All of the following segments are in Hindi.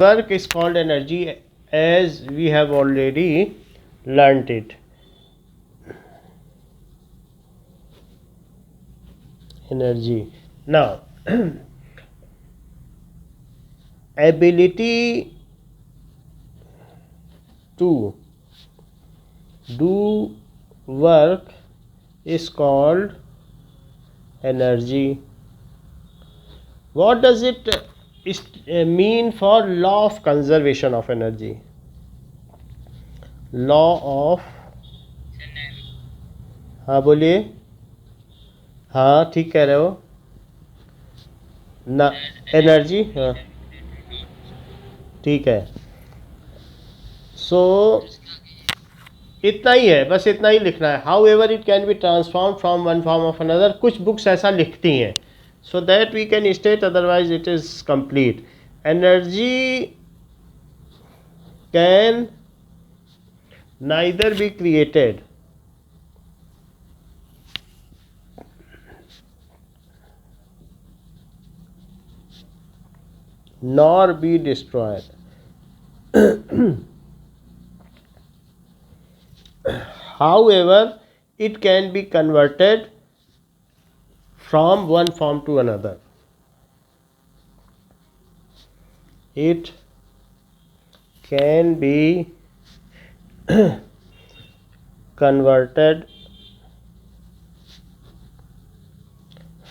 work is called energy as we have already learnt it. Energy. Now, ability to do work is called energy. What does it mean for law of conservation of energy? Law of, हाँ बोलिए, हाँ ठीक कह रहे हो ना, एनर्जी, हाँ ठीक है. सो इतना ही है, बस इतना ही लिखना है. However it can be transform from one form of another. कुछ बुक्स ऐसा लिखती हैं, so that we can state, otherwise it is complete. Energy can neither be created nor be destroyed. However, it can be converted from one form to another. It can be converted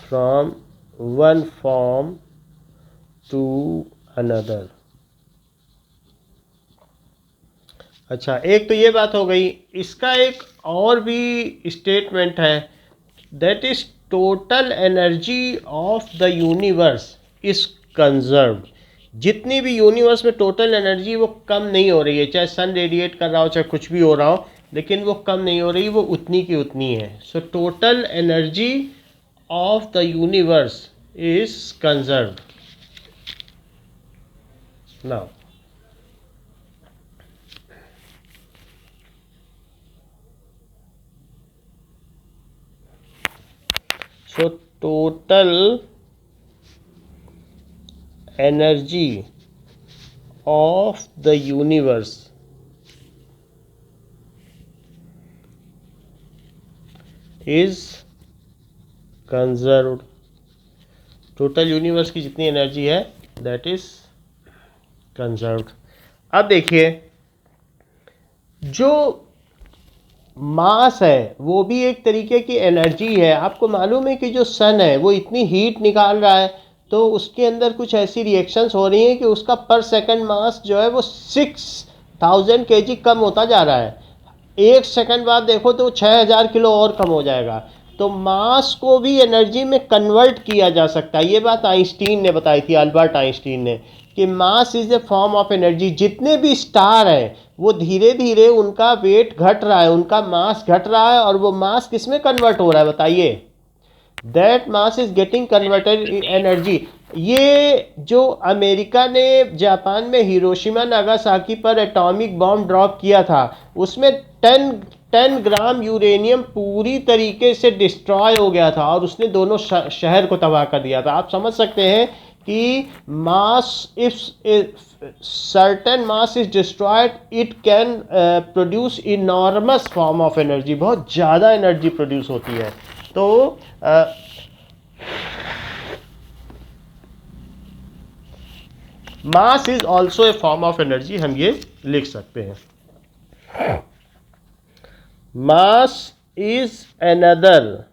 from one form to another. अच्छा, एक तो ये बात हो गई. इसका एक और भी स्टेटमेंट है, that is total energy of the universe is conserved. जितनी भी यूनिवर्स में टोटल एनर्जी वो कम नहीं हो रही है, चाहे सन रेडिएट कर रहा हो चाहे कुछ भी हो रहा हो, लेकिन वो कम नहीं हो रही, वो उतनी की उतनी है. So total energy of the universe is conserved. Now, so total energy of the universe is conserved. Total universe की जितनी एनर्जी है दैट इज कंजर्व्ड. अब देखिए, जो मास है वो भी एक तरीके की एनर्जी है. आपको मालूम है कि जो सन है वो इतनी हीट निकाल रहा है, तो उसके अंदर कुछ ऐसी रिएक्शंस हो रही हैं कि उसका पर सेकंड मास जो है वो 6000 kg कम होता जा रहा है. एक सेकंड बाद देखो तो 6000 किलो और कम हो जाएगा. तो मास को भी एनर्जी में कन्वर्ट किया जा सकता है. ये बात आइंस्टीन ने बताई थी, अल्बर्ट आइंस्टीन ने, कि mass is a form of energy. जितने भी स्टार हैं वो धीरे धीरे उनका वेट घट रहा है, उनका मास घट रहा है, और वो मास किस में कन्वर्ट हो रहा है बताइए? That mass is getting converted in energy. ये जो अमेरिका ने जापान में हिरोशिमा नागासाकी पर एटॉमिक बॉम्ब ड्रॉप किया था, उसमें 10 ग्राम यूरेनियम पूरी तरीके से डिस्ट्रॉय हो गया था और उसने दोनों शहर को तबाह कर दिया था. आप समझ सकते हैं कि mass, if certain mass is destroyed, it can produce enormous form of energy. बहुत ज़्यादा एनर्जी प्रोड्यूस होती है. तो mass is also a form of energy, हम ये लिख सकते हैं. Mass is another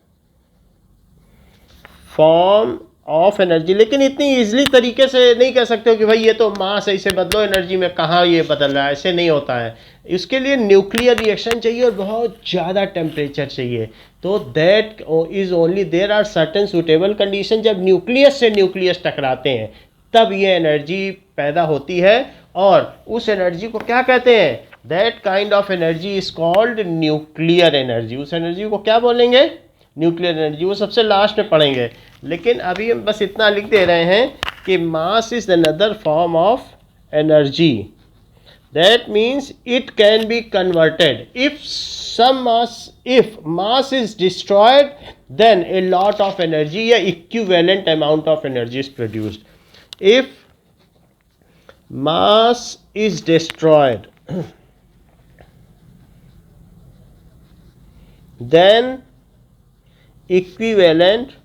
form of energy. लेकिन इतनी इजीली तरीके से नहीं कह सकते हो कि भाई ये तो मास है, इसे बदलो एनर्जी में. कहाँ ये बदल रहा है? ऐसे नहीं होता है. इसके लिए न्यूक्लियर रिएक्शन चाहिए और बहुत ज़्यादा टेम्परेचर चाहिए. तो that is only, there are certain suitable condition. जब न्यूक्लियस से न्यूक्लियस टकराते हैं तब ये एनर्जी पैदा होती है, और उस एनर्जी को क्या कहते हैं? That kind of energy is called nuclear energy. उस एनर्जी को क्या बोलेंगे? Nuclear energy. वो सबसे लास्ट में पढ़ेंगे, लेकिन अभी हम बस इतना लिख दे रहे हैं कि मास is another form of energy. That means it can be converted. if mass is destroyed, then a lot of energy या equivalent amount of energy is produced. If mass is destroyed, then equivalent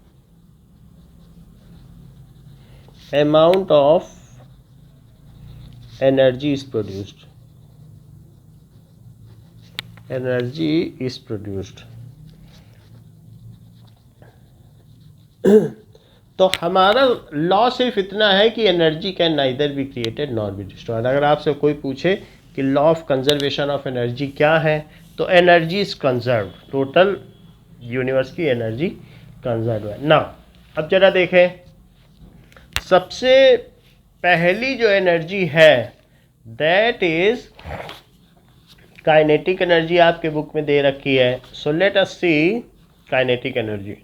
amount of energy is produced. Energy is produced. तो हमारा लॉ सिर्फ इतना है कि energy can neither be created nor be destroyed. अगर आपसे कोई पूछे कि law of conservation of energy क्या है, तो energy is conserve, total universe की एनर्जी कंजर्व है ना। अब जरा देखें, सबसे पहली जो एनर्जी है दैट इज काइनेटिक एनर्जी, आपके बुक में दे रखी है। So let us see kinetic energy.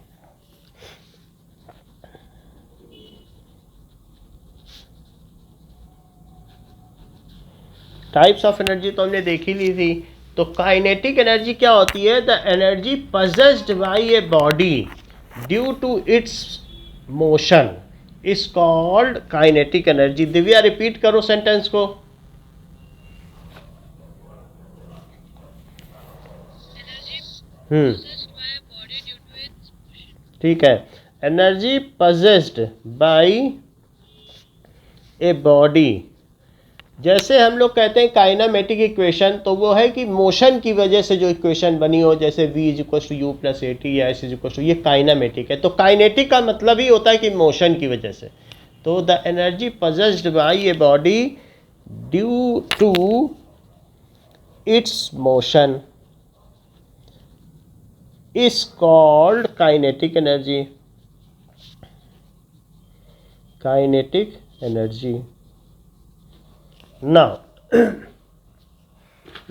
Types of energy तो हमने देख ही ली थी। तो काइनेटिक एनर्जी क्या होती है? The energy possessed by a body due to its motion is called kinetic energy. Divya repeat करो सेंटेंस को। ठीक है, energy possessed by a body, जैसे हम लोग कहते हैं काइनामेटिक इक्वेशन, तो वो है कि मोशन की वजह से जो इक्वेशन बनी हो, जैसे v = u + at या s = ये काइनामेटिक है। तो काइनेटिक का मतलब ही होता है कि मोशन की वजह से। तो the energy possessed by a body due to its motion is called kinetic energy. Kinetic energy. Now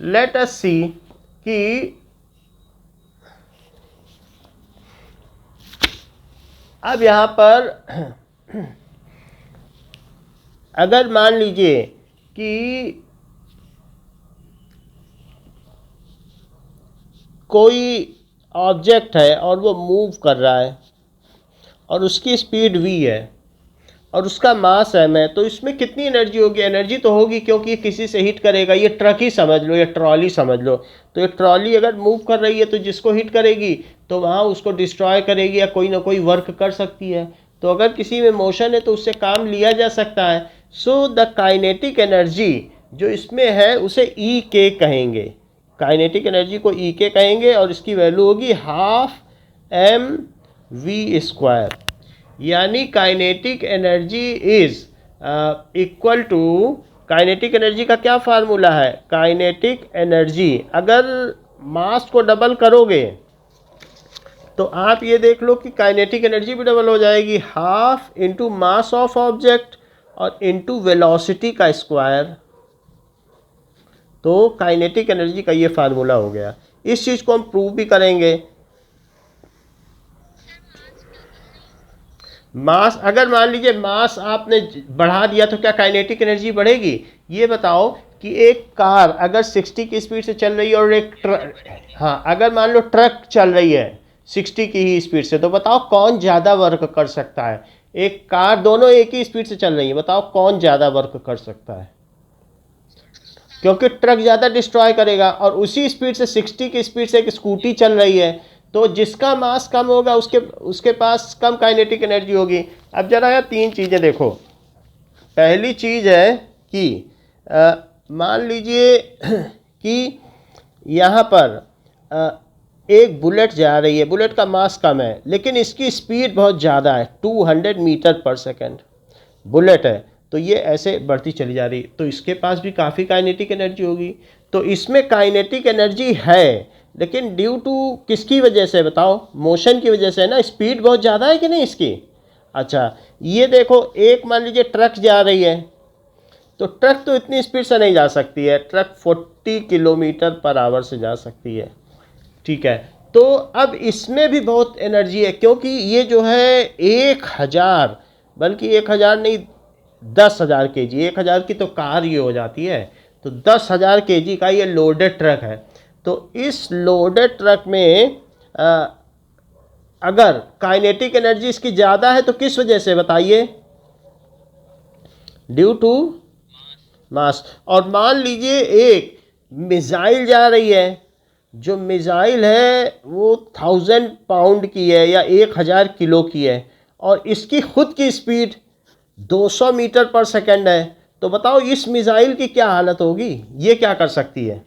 let us see कि अब यहाँ पर अगर मान लीजिए कि कोई ऑब्जेक्ट है और वो मूव कर रहा है और उसकी स्पीड v है और उसका मास m है, तो इसमें कितनी एनर्जी होगी? एनर्जी तो होगी, क्योंकि ये किसी से हिट करेगा। ये ट्रक ही समझ लो या ट्रॉली समझ लो। तो ये ट्रॉली अगर मूव कर रही है तो जिसको हिट करेगी तो वहाँ उसको डिस्ट्रॉय करेगी या कोई ना कोई वर्क कर सकती है। तो अगर किसी में मोशन है तो उससे काम लिया जा सकता है। सो द काइनेटिक एनर्जी जो इसमें है उसे ई के कहेंगे। काइनेटिक एनर्जी को ई के कहेंगे और इसकी वैल्यू होगी ½ mv²। यानी kinetic energy is equal to, kinetic energy का क्या फार्मूला है? काइनेटिक एनर्जी अगर मास को डबल करोगे तो आप ये देख लो कि काइनेटिक एनर्जी भी डबल हो जाएगी, ½ × मास ऑफ ऑब्जेक्ट और × वेलोसिटी का स्क्वायर। तो काइनेटिक एनर्जी का ये फार्मूला हो गया। इस चीज़ को हम प्रूव भी करेंगे। मास, अगर मान लीजिए मास आपने बढ़ा दिया तो क्या काइनेटिक एनर्जी बढ़ेगी? ये बताओ कि एक कार अगर 60 की स्पीड से चल रही है और एक हाँ, अगर मान लो ट्रक चल रही है 60 की ही स्पीड से, तो बताओ कौन ज़्यादा वर्क कर सकता है? एक कार, दोनों एक ही स्पीड से चल रही है, बताओ कौन ज़्यादा वर्क कर सकता है? क्योंकि ट्रक ज़्यादा डिस्ट्रॉय करेगा। और उसी स्पीड से 60 की स्पीड से एक स्कूटी चल रही है, तो जिसका मास कम होगा उसके पास कम काइनेटिक एनर्जी होगी। अब जरा यार तीन चीज़ें देखो। पहली चीज़ है कि मान लीजिए कि यहाँ पर एक बुलेट जा रही है, बुलेट का मास कम है लेकिन इसकी स्पीड बहुत ज़्यादा है, 200 मीटर/सेकंड बुलेट है। तो ये ऐसे बढ़ती चली जा रही, तो इसके पास भी काफ़ी काइनेटिक एनर्जी होगी। तो इसमें काइनेटिक एनर्जी है, लेकिन ड्यू टू किसकी वजह से बताओ? मोशन की वजह से है ना। स्पीड बहुत ज़्यादा है कि नहीं इसकी? अच्छा, ये देखो, एक मान लीजिए ट्रक जा रही है, तो ट्रक तो इतनी स्पीड से नहीं जा सकती है, ट्रक 40 किलोमीटर/आवर से जा सकती है। ठीक है, तो अब इसमें भी बहुत एनर्जी है, क्योंकि ये जो है 1000, बल्कि 1000 नहीं 10,000 kg, 1000 की तो कार ये हो जाती है, तो 10,000 kg का ये लोडेड ट्रक है। तो इस लोडेड ट्रक में अगर काइनेटिक एनर्जी इसकी ज़्यादा है तो किस वजह से बताइए? Due to mass. और मान लीजिए एक मिसाइल जा रही है, जो मिसाइल है वो 1000 पाउंड की है या 1000 किलो की है, और इसकी खुद की स्पीड 200 मीटर पर सेकंड है। तो बताओ इस मिसाइल की क्या हालत होगी, ये क्या कर सकती है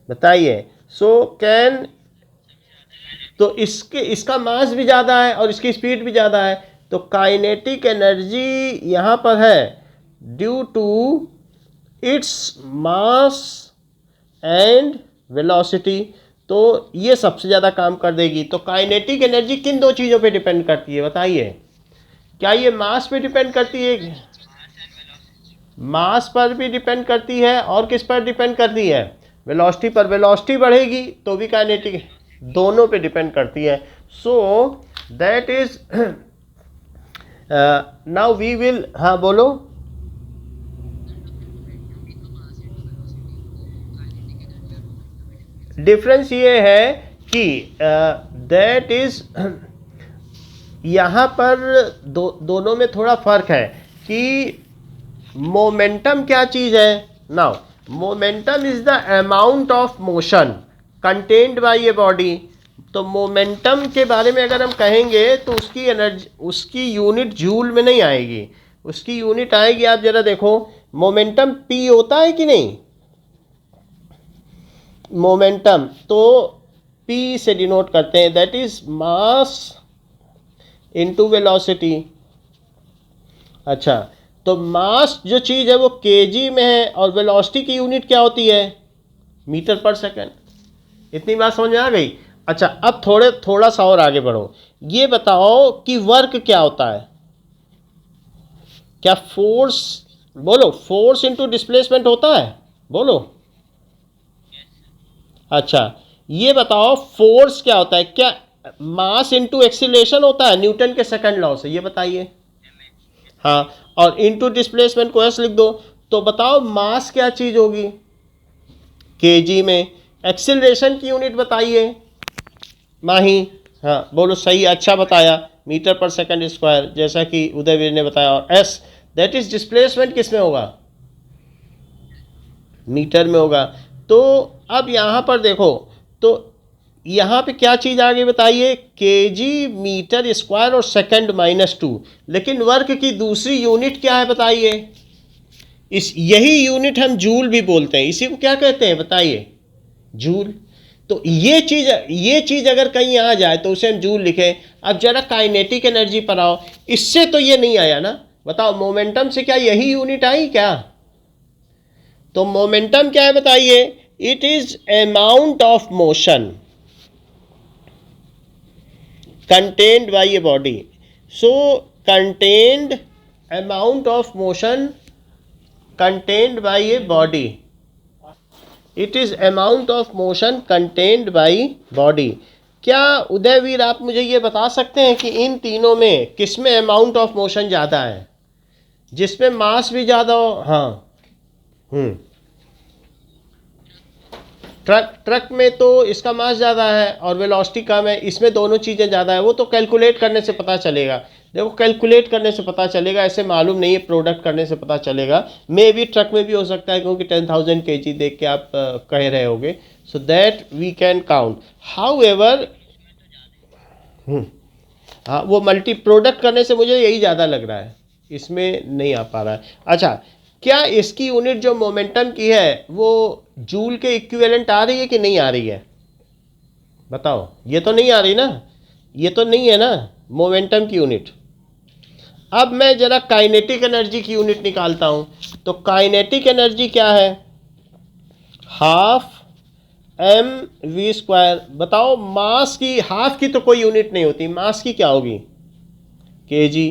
बताइए। सो कैन, तो इसका मास भी ज़्यादा है और इसकी स्पीड भी ज़्यादा है, तो काइनेटिक एनर्जी यहाँ पर है due to its mass and velocity. तो ये सबसे ज़्यादा काम कर देगी। तो काइनेटिक एनर्जी किन दो चीज़ों पे डिपेंड करती है बताइए। क्या ये मास पे डिपेंड करती है? मास पर भी डिपेंड करती है, और किस पर डिपेंड करती है? वेलोसिटी पर। वेलोसिटी बढ़ेगी तो भी काइनेटिक, दोनों पे डिपेंड करती है। So that is now we will, हाँ बोलो। डिफरेंस ये है कि दैट इज यहाँ पर दोनों में थोड़ा फर्क है कि मोमेंटम क्या चीज़ है। Now momentum is the amount of motion contained by a body. तो मोमेंटम के बारे में अगर हम कहेंगे तो उसकी एनर्जी, उसकी यूनिट जूल में नहीं आएगी, उसकी यूनिट आएगी, आप जरा देखो, मोमेंटम पी होता है कि नहीं मोमेंटम, तो पी से डिनोट करते हैं, that is mass into velocity. अच्छा, तो मास जो चीज़ है वो केजी में है, और वेलोसिटी की यूनिट क्या होती है? Metre per second. इतनी बात समझ में आ गई। अच्छा, अब थोड़ा सा और आगे बढ़ो। ये बताओ कि वर्क क्या होता है? क्या फोर्स, बोलो, फोर्स इनटू डिस्प्लेसमेंट होता है, बोलो। अच्छा, ये बताओ फोर्स क्या होता है? क्या मास इनटू एक्सीलरेशन होता है न्यूटन के सेकंड लॉ से? ये बताइए। हाँ, और इनटू डिस्प्लेसमेंट को एस लिख दो। तो बताओ मास क्या चीज़ होगी केजी में? एक्सीलरेशन की यूनिट बताइए माही। हाँ बोलो, सही, अच्छा बताया, मीटर पर सेकंड स्क्वायर, जैसा कि उदयवीर ने बताया। और एस दैट इज डिस्प्लेसमेंट किस में होगा? मीटर में होगा। तो अब यहाँ पर देखो, तो यहाँ पे क्या चीज़ आ गई बताइए? केजी मीटर स्क्वायर और सेकंड -2। लेकिन वर्क की दूसरी यूनिट क्या है बताइए? इस यही यूनिट हम जूल भी बोलते हैं, इसी को क्या कहते हैं बताइए? जूल। तो ये चीज़ अगर कहीं आ जाए तो उसे हम जूल लिखें। अब जरा काइनेटिक एनर्जी पर आओ, इससे तो ये नहीं आया ना, बताओ मोमेंटम से क्या यही यूनिट आई क्या? तो मोमेंटम क्या है बताइए? It is amount of motion contained by a body. So contained amount of motion contained by a body, it is amount of motion contained by body. क्या उदयवीर आप मुझे ये बता सकते हैं कि इन तीनों में किस में अमाउंट ऑफ मोशन ज़्यादा है, जिसमें मास भी ज़्यादा हो? हाँ, ट्रक में तो इसका मास ज़्यादा है और वेलोसिटी कम है, इसमें दोनों चीज़ें ज़्यादा है। वो तो कैलकुलेट करने से पता चलेगा, देखो कैलकुलेट करने से पता चलेगा, ऐसे मालूम नहीं है, प्रोडक्ट करने से पता चलेगा। मे भी ट्रक में भी हो सकता है, क्योंकि 10,000 kg देख के आप कह रहे होगे, so that we can count. However, हाँ, वो मल्टी प्रोडक्ट करने से मुझे यही ज़्यादा लग रहा है, इसमें नहीं आ पा रहा है। अच्छा, क्या इसकी यूनिट जो मोमेंटम की है वो जूल के इक्विवेलेंट आ रही है कि नहीं आ रही है? बताओ, ये तो नहीं आ रही ना, ये तो नहीं है ना मोमेंटम की यूनिट। अब मैं जरा काइनेटिक एनर्जी की यूनिट निकालता हूँ। तो काइनेटिक एनर्जी क्या है? Half mv²। बताओ मास की, हाफ की तो कोई यूनिट नहीं होती, मास की क्या होगी? kg।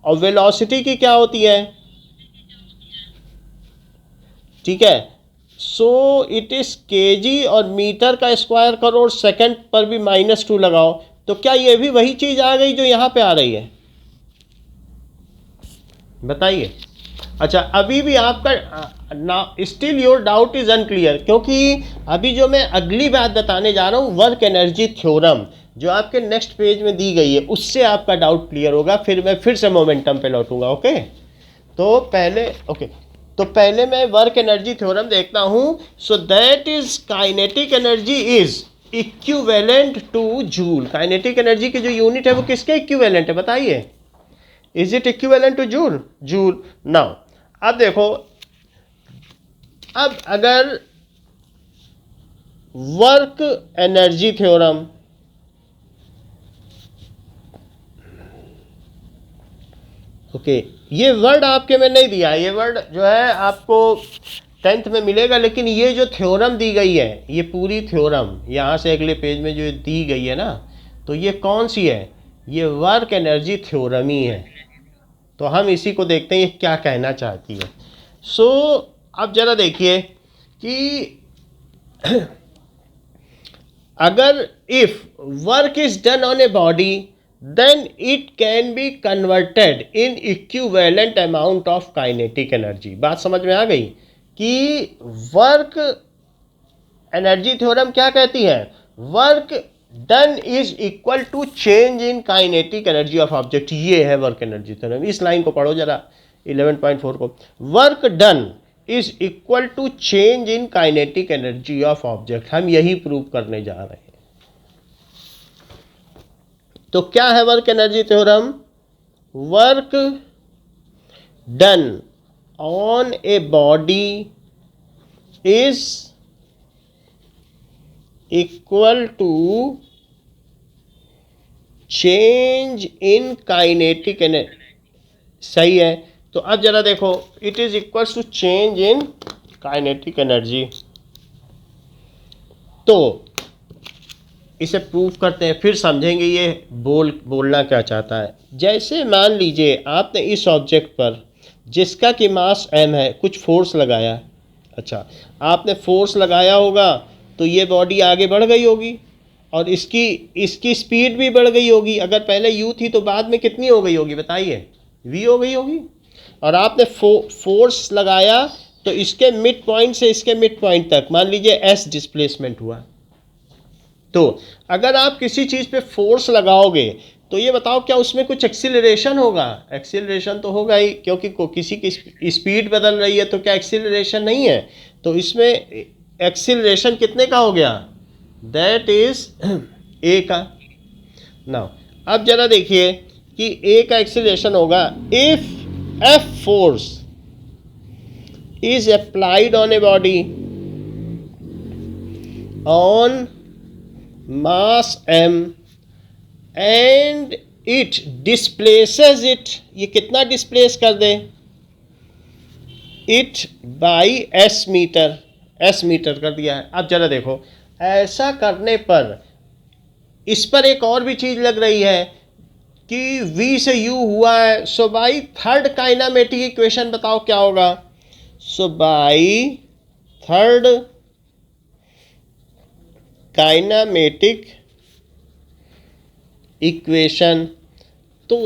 और वेलोसिटी की क्या होती है? ठीक है, सो इट इज केजी, और मीटर का स्क्वायर करो और सेकंड पर भी -2 लगाओ। तो क्या ये भी वही चीज़ आ गई जो यहाँ पे आ रही है? बताइए। अच्छा, अभी भी आपका ना still your doubt is unclear, क्योंकि अभी जो मैं अगली बात बताने जा रहा हूँ, वर्क एनर्जी थ्योरम, जो आपके नेक्स्ट पेज में दी गई है, उससे आपका डाउट क्लियर होगा। फिर मैं फिर से मोमेंटम पे लौटूंगा। ओके, तो पहले ओके, तो पहले मैं वर्क एनर्जी थ्योरम देखता हूँ. सो that is kinetic energy is equivalent two joule. Kinetic energy की जो यूनिट है वो किसके इक्विवेलेंट है बताइए. Is it equivalent two joule. Joule. Now अब देखो, अब अगर वर्क एनर्जी थ्योरम ओके, ये वर्ड आपके में नहीं दिया है, ये वर्ड जो है आपको 10th में मिलेगा, लेकिन ये जो थ्योरम दी गई है, ये पूरी थ्योरम यहाँ से अगले पेज में जो दी गई है ना, तो ये कौन सी है, ये वर्क एनर्जी थ्योरम ही है. तो हम इसी को देखते हैं ये क्या कहना चाहती है. सो अब जरा देखिए कि अगर if work is done on a body then it can be converted in equivalent amount of kinetic energy. बात समझ में आ गई कि वर्क एनर्जी थ्योरम क्या कहती है, work done is equal to change in kinetic energy of object. ये है वर्क एनर्जी थ्योरम. इस लाइन को पढ़ो जरा 11.4 को. Work done is equal to change in kinetic energy of object. हम यही प्रूव करने जा रहे हैं. तो क्या है work energy theorem, work done on a body is equal to change in kinetic energy. सही है. तो अब जरा देखो, it is equal to change in kinetic energy. तो इसे प्रूव करते हैं, फिर समझेंगे ये बोलना क्या चाहता है. जैसे मान लीजिए आपने इस ऑब्जेक्ट पर जिसका कि मास m है कुछ फोर्स लगाया. अच्छा, आपने फोर्स लगाया होगा तो ये बॉडी आगे बढ़ गई होगी और इसकी स्पीड भी बढ़ गई होगी. अगर पहले u थी तो बाद में कितनी हो गई होगी बताइए, v हो गई होगी. और आपने फोर्स लगाया तो इसके मिड पॉइंट से इसके मिड पॉइंट तक मान लीजिए s डिस्प्लेसमेंट हुआ. तो अगर आप किसी चीज़ पे फोर्स लगाओगे तो ये बताओ क्या उसमें कुछ एक्सीलरेशन होगा. एक्सीलरेशन तो होगा ही, क्योंकि किसी की स्पीड बदल रही है तो क्या एक्सीलरेशन नहीं है. तो इसमें एक्सीलरेशन कितने का हो गया, दैट इज a का. नाउ अब जरा देखिए कि a का एक्सीलरेशन होगा if f force is applied on a body on mass m and it displaces it. ये कितना डिस्प्लेस कर दे, it by s मीटर कर दिया है. अब जरा देखो, ऐसा करने पर इस पर एक और भी चीज़ लग रही है कि v से u हुआ है. So by third kinematic equation बताओ क्या होगा. So by third kinematic equation तो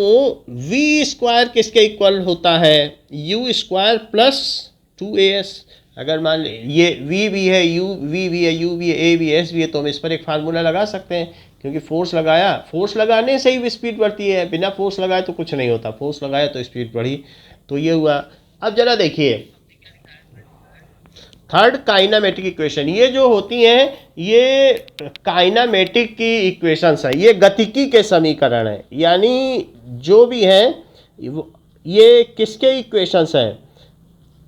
v स्क्वायर किसके इक्वल होता है, u स्क्वायर प्लस 2as. अगर मान ले ये v भी है, v भी है, u भी है, a भी है, s भी है, तो हम इस पर एक फार्मूला लगा सकते हैं. क्योंकि फोर्स लगाया, फोर्स लगाने से ही स्पीड बढ़ती है, बिना फोर्स लगाए तो कुछ नहीं होता. फोर्स लगाया तो स्पीड बढ़ी. तो ये हुआ. अब जरा देखिए थर्ड काइनामेटिक इक्वेशन, ये जो होती हैं ये काइनामेटिक की इक्वेशंस है, ये गतिकी के समीकरण है. यानी जो भी हैं ये किसके इक्वेशंस हैं,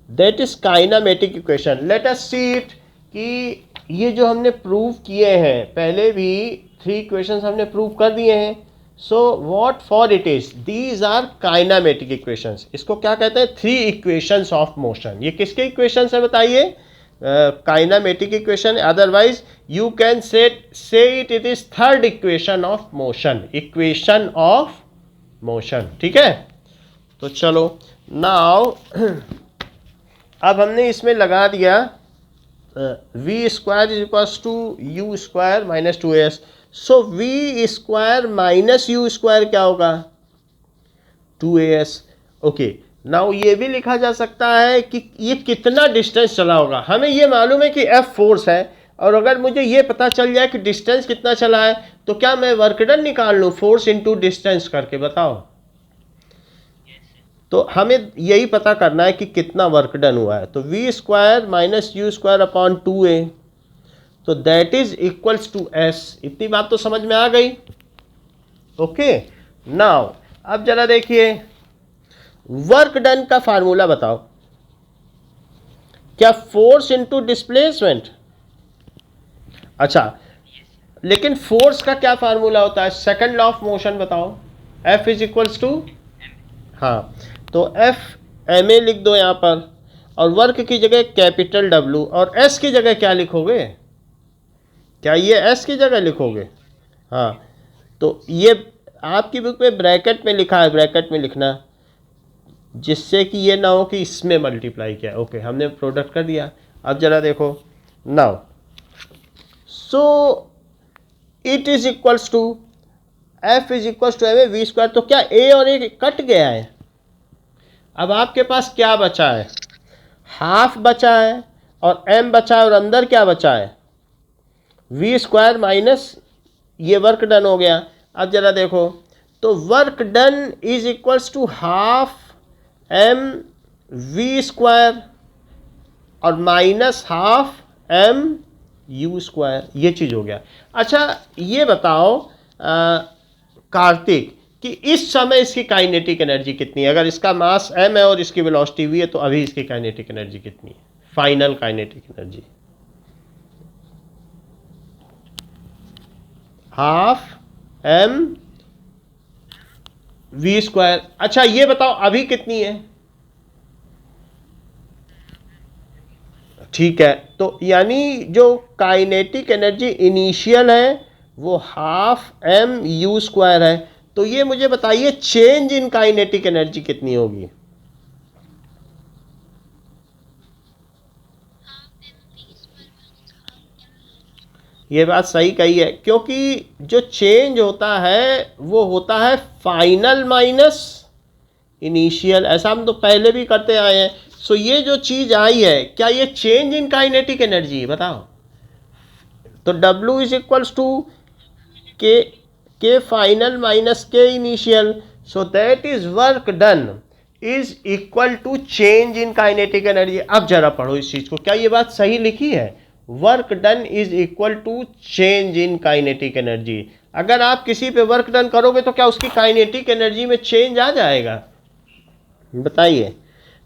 that is kinematic equation. Late us see it कि ये जो हमने प्रूव किए हैं, पहले भी 3 इक्वेशंस हमने प्रूव कर दिए हैं. So what for it is, these are kinematic equations. इसको क्या कहते हैं, 3 इक्वेशंस ऑफ मोशन. ये किसके इक्वेशंस है बताइए, kinematic equation. Otherwise you can say it is third equation of motion, equation of motion. ठीक है. तो चलो नाउ अब हमने इसमें लगा दिया v square is equals to u square minus 2as. So v square minus u square क्या होगा, 2as. ओके, नाउ ये भी लिखा जा सकता है कि ये कितना डिस्टेंस चला होगा. हमें ये मालूम है कि F फोर्स है, और अगर मुझे ये पता चल जाए कि डिस्टेंस कितना चला है तो क्या मैं वर्क डन निकाल लूँ फोर्स इनटू डिस्टेंस करके, बताओ. तो हमें यही पता करना है कि कितना वर्क डन हुआ है। तो v square minus u square upon 2a, so that is equals to s। इतनी बात तो समझ में आ गई। ओके, नाउ अब जरा देखिए वर्क डन का फार्मूला बताओ। क्या फोर्स इनटू डिस्प्लेसमेंट? अच्छा, लेकिन फोर्स का क्या फार्मूला होता है? सेकंड लॉ ऑफ मोशन बताओ। F इज इक्वल्स टू, हाँ, तो F ma लिख दो यहाँ पर, और वर्क की जगह कैपिटल W, और S की जगह क्या लिखोगे? क्या ये S की जगह लिखोगे? हाँ, तो ये आपकी बुक में ब्रैकेट में लिखा है, ब्रैकेट में लिखना, जिससे कि ये ना हो कि इसमें मल्टीप्लाई किया। ओके, हमने प्रोडक्ट कर दिया। अब जरा देखो, now so it is equals to F is equals to M we square. तो क्या A और A कट गया है? अब आपके पास क्या बचा है? हाफ बचा है और m बचा है, और अंदर क्या बचा है? वी स्क्वायर माइनस ये वर्क डन हो गया। अब जरा देखो, तो work done is equals to half m v square और minus half m u square, ये चीज़ हो गया। अच्छा, ये बताओ कार्तिक कि इस समय इसकी काइनेटिक एनर्जी कितनी है? अगर इसका मास m है और इसकी वेलोसिटी v है, तो अभी इसकी काइनेटिक एनर्जी कितनी है? Final kinetic energy half m v square. अच्छा, ये बताओ अभी कितनी है? ठीक है, तो यानी जो काइनेटिक एनर्जी इनिशियल है वो हाफ m u स्क्वायर है। तो ये मुझे बताइए चेंज इन काइनेटिक एनर्जी कितनी होगी? ये बात सही कही है, क्योंकि जो चेंज होता है वो होता है फाइनल माइनस इनिशियल। ऐसा हम तो पहले भी करते आए हैं। सो ये जो चीज़ आई है, क्या ये चेंज इन काइनेटिक एनर्जी है? बताओ। तो W is equals to K final minus K initial. So that is work done is equal to change in kinetic energy. अब जरा पढ़ो इस चीज़ को, क्या ये बात सही लिखी है? Work done is equal to change in kinetic energy. अगर आप किसी पे वर्क डन करोगे तो क्या उसकी काइनेटिक एनर्जी में चेंज आ जाएगा? बताइए।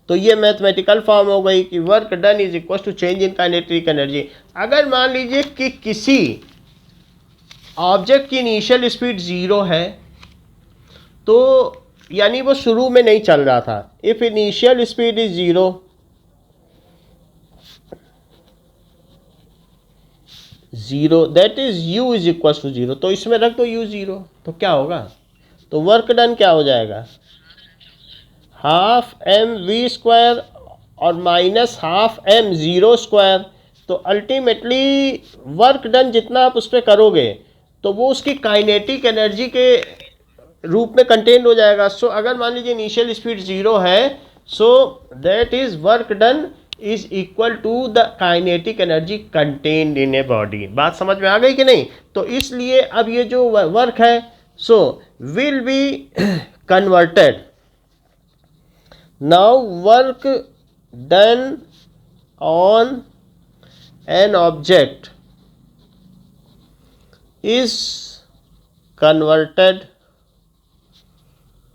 तो ये मैथमेटिकल फॉर्म हो गई कि work done is equal to change in kinetic energy. अगर मान लीजिए कि किसी ऑब्जेक्ट की इनिशियल स्पीड 0 है, तो यानी वो शुरू में नहीं चल रहा था। If initial speed is 0 that is u is equal to 0। तो इसमें रख दो u 0, तो क्या होगा? तो वर्क डन क्या हो जाएगा? हाफ m v स्क्वायर और माइनस हाफ m 0 स्क्वायर। तो अल्टीमेटली वर्क डन जितना आप उस पर करोगे तो वो उसकी काइनेटिक एनर्जी के रूप में कंटेन्ड हो जाएगा। सो अगर मान लीजिए इनिशियल स्पीड 0 है, so that is work done is equal to the kinetic energy contained in a body. बात समझ में आ गई कि नहीं? तो इसलिए अब ये जो वर्क है so will be converted. Now work done on an object is converted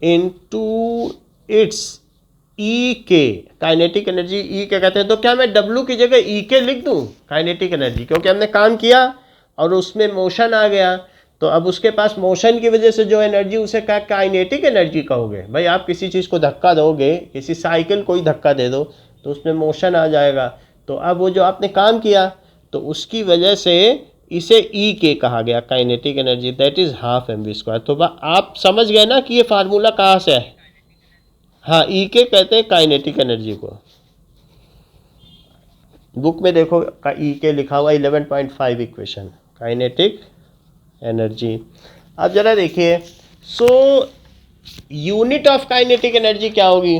into its E के काइनेटिक एनर्जी E के कहते हैं। तो क्या मैं W की जगह E के लिख दूं काइनेटिक एनर्जी? क्योंकि हमने काम किया और उसमें मोशन आ गया, तो अब उसके पास मोशन की वजह से जो एनर्जी, उसे क्या काइनेटिक एनर्जी कहोगे? भाई आप किसी चीज़ को धक्का दोगे, किसी साइकिल को ही धक्का दे दो तो उसमें मोशन आ जाएगा। तो अब वो जो आपने काम किया तो उसकी वजह से इसे ई के कहा गया kinetic energy, that is half M we square. तो आप समझ गए ना कि ये फार्मूला कहाँ से है? हाँ, ई के कहते हैं काइनेटिक एनर्जी को। बुक में देखो ई के लिखा हुआ 11.5 इक्वेशन काइनेटिक एनर्जी। अब जरा देखिए, so unit of kinetic energy क्या होगी?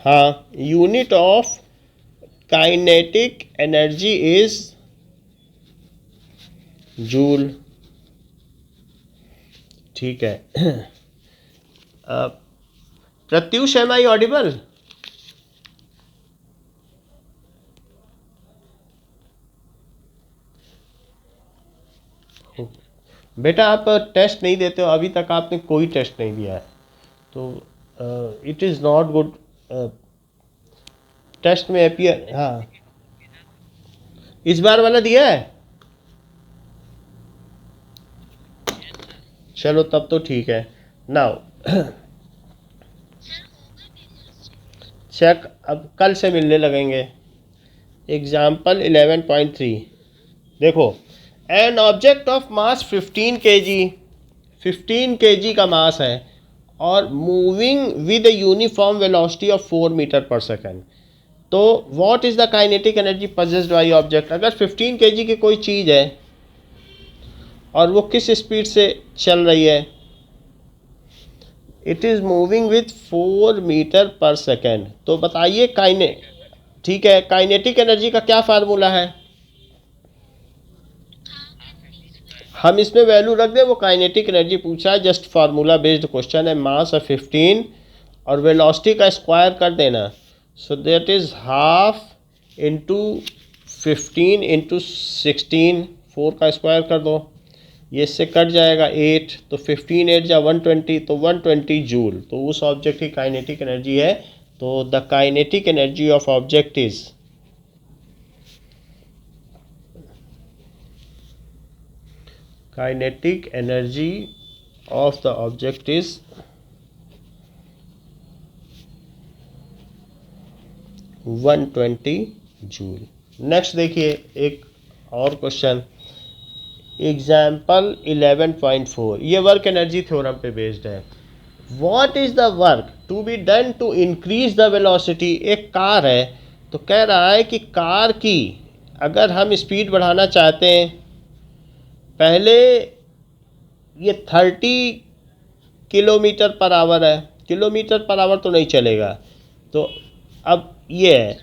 हाँ, unit of kinetic energy is joule. ठीक है। Pratyush, am I audible? बेटा आप टेस्ट नहीं देते हो, अभी तक आपने कोई टेस्ट नहीं दिया है, तो it is not good. Test में अपियर, हाँ इस बार वाला दिया है। चलो तब तो ठीक है। नाउ चेक, अब कल से मिलने लगेंगे। एग्जाम्पल 11.3 देखो, an object of mass 15 kg, 15 kg का मास है और moving with uniform velocity of 4 metre पर सेकेंड। तो what is the kinetic energy possessed by object? अगर 15 kg की कोई चीज़ है और वो किस स्पीड से चल रही है, it is moving with 4 metre पर सेकेंड, तो बताइए ठीक है, काइनेटिक एनर्जी का क्या फार्मूला है? हम इसमें वैल्यू रख दें, वो काइनेटिक एनर्जी पूछा है, जस्ट फार्मूला बेस्ड क्वेश्चन है। मास है 15 और वेलोसिटी का स्क्वायर कर देना, so that is half into 15 into 16, 4 का स्क्वायर कर दो, ये इससे कट जाएगा 8, तो 15 8 जा 120, तो 120 जूल, तो उस ऑब्जेक्ट की काइनेटिक एनर्जी है। तो the kinetic energy of object is kinetic energy of the object is 120 joule. Next देखिए एक और क्वेश्चन, एग्जाम्पल 11.4, ये वर्क एनर्जी थ्योरम पे बेस्ड है। What is the work to be done to increase the velocity? एक कार है, तो कह रहा है कि कार की अगर हम स्पीड बढ़ाना चाहते हैं, पहले ये 30 किलोमीटर पर आवर है, किलोमीटर पर आवर तो नहीं चलेगा, तो अब ये है,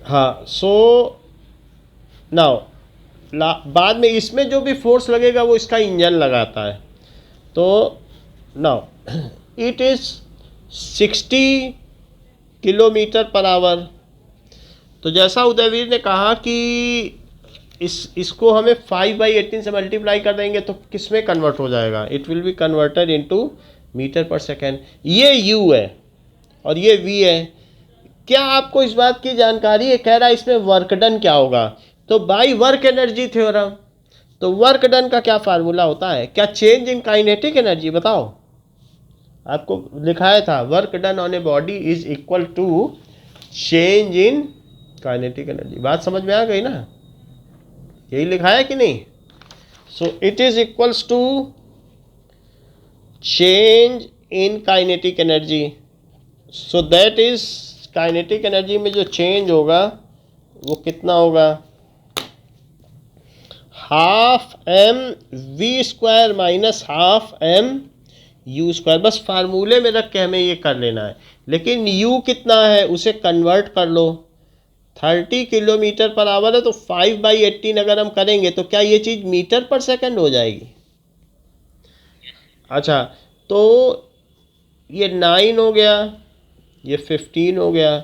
हाँ सो नाउ बाद में इसमें जो भी फोर्स लगेगा वो इसका इंजन लगाता है, तो now it is 60 kilometre per hour. तो जैसा उदयवीर ने कहा कि इसको हमें 5/18 से मल्टीप्लाई कर देंगे तो किस में कन्वर्ट हो जाएगा? It will be converted into metre पर सेकेंड। ये u है और ये v है। क्या आपको इस बात की जानकारी है? कह रहा है इसमें वर्क डन क्या होगा, तो बाई वर्क एनर्जी थ्योरम। तो वर्क डन का क्या फार्मूला होता है? क्या चेंज इन काइनेटिक एनर्जी? बताओ, आपको लिखाया था work done on a body is equal to change in kinetic energy. बात समझ में आ गई ना? यही लिखा है कि नहीं? So it is equals to change in kinetic energy. So that is kinetic energy में जो चेंज होगा वो कितना होगा? Half M we square minus half m u square. बस फार्मूले में रख के हमें ये कर लेना है, लेकिन u कितना है उसे कन्वर्ट कर लो। 30 किलोमीटर पर आवर है, तो 5/18 अगर हम करेंगे तो क्या ये चीज़ मीटर पर सेकंड हो जाएगी? अच्छा, तो ये 9 हो गया, ये 15 हो गया,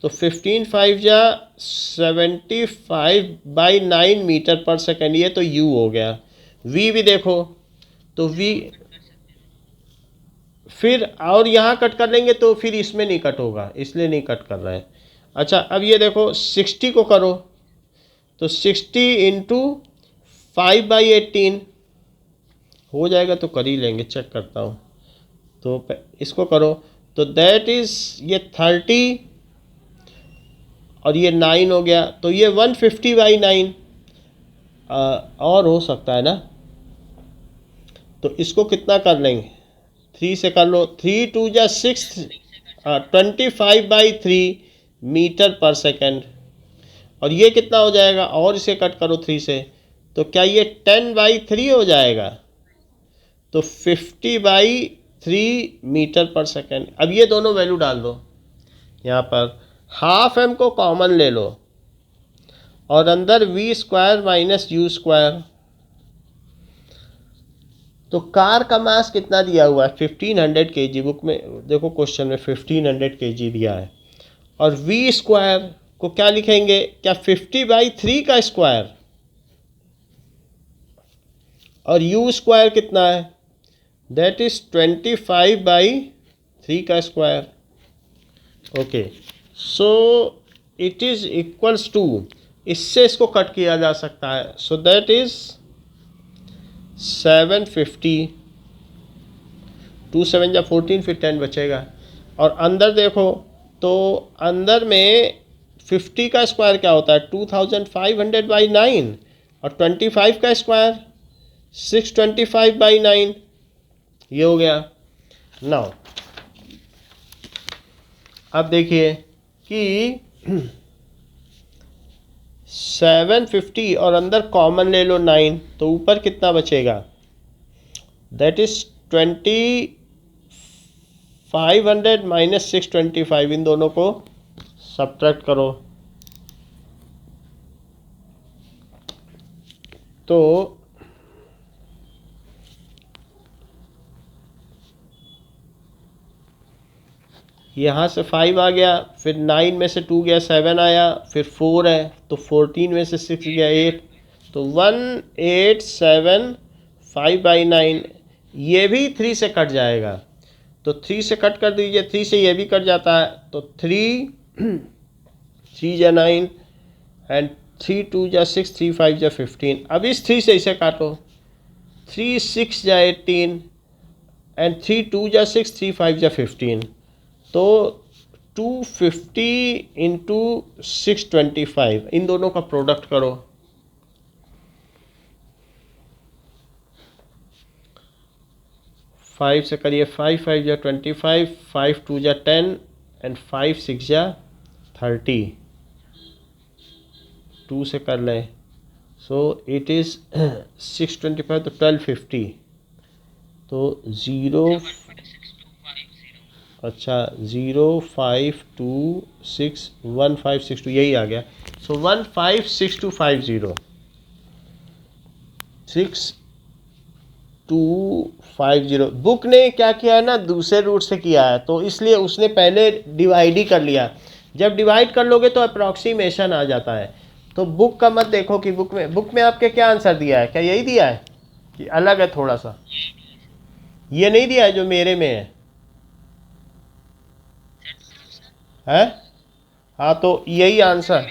तो 15 5 जा 75/9 मीटर पर सेकेंड, ये तो u हो गया। v भी देखो, तो v फिर और यहाँ कट कर लेंगे तो फिर इसमें नहीं कट होगा, इसलिए नहीं कट कर रहे हैं। अच्छा, अब ये देखो 60 को करो, तो 60 इंटू 5/18 हो जाएगा, तो कर ही लेंगे, चेक करता हूँ। तो इसको करो, तो दैट इज़ ये 30 और ये 9 हो गया, तो ये 150/9 और हो सकता है ना, तो इसको कितना कर लेंगे? 3 से कर लो, 3 2 जा 6, 25/3 मीटर पर सेकेंड, और ये कितना हो जाएगा? और इसे कट करो 3 से, तो क्या ये 10/3 हो जाएगा? तो 50/3 मीटर पर सेकेंड। अब ये दोनों वैल्यू डाल दो यहाँ पर, हाफ एम को कॉमन ले लो और अंदर v square minus u square, तो कार का मास कितना दिया हुआ है 1500 kg, बुक में देखो क्वेश्चन में 1500 kg दिया है। और वी स्क्वायर को क्या लिखेंगे, क्या 50/3 का स्क्वायर, और यू स्क्वायर कितना है, दैट इज 25/3 का square. Okay, so it is equals to, इससे इसको कट किया जा सकता है, सो दैट इज 750, 2 7 या 14, फिर 10 बचेगा। और अंदर देखो तो अंदर में 50 का स्क्वायर क्या होता है 2500/9, और 25 का स्क्वायर 625/9, ये हो गया। नाउ अब देखिए कि 750 और अंदर कॉमन ले लो 9, तो ऊपर कितना बचेगा, दैट इज 2500 माइनस 625, इन दोनों को सब्ट्रैक्ट करो तो यहाँ से 5 आ गया, फिर 9 में से 2 गया 7 आया, फिर 4 है तो 14 में से 6 गया 8, तो 1875/9, ये भी 3 से कट जाएगा, तो 3 से कट कर दीजिए, 3 से ये भी कट जाता है, तो 3 3 या 9 एंड 3 2 या 6, 3 5 या 15। अब इस 3 से इसे काटो, 3 6 या 18 एंड 3 2 या 6, 3 5 या 15, तो 250 इंटू 625, इन दोनों का प्रोडक्ट करो, 5 से करिए, 5 5 या 25, 5 2 या 10 एंड 5 6 या 30, 2 से कर लें, सो इट इज़ 625, तो 1250, तो 0, अच्छा 05261 562, यही आ गया, सो 156250, 6250। बुक ने क्या किया है ना, दूसरे रूट से किया है, तो इसलिए उसने पहले डिवाइड ही कर लिया, जब डिवाइड कर लोगे तो अप्रॉक्सीमेशन आ जाता है। तो बुक का मत देखो कि बुक में आपके क्या आंसर दिया है, क्या यही दिया है कि अलग है थोड़ा सा, ये नहीं दिया है जो मेरे में है हाँ, तो यही आंसर,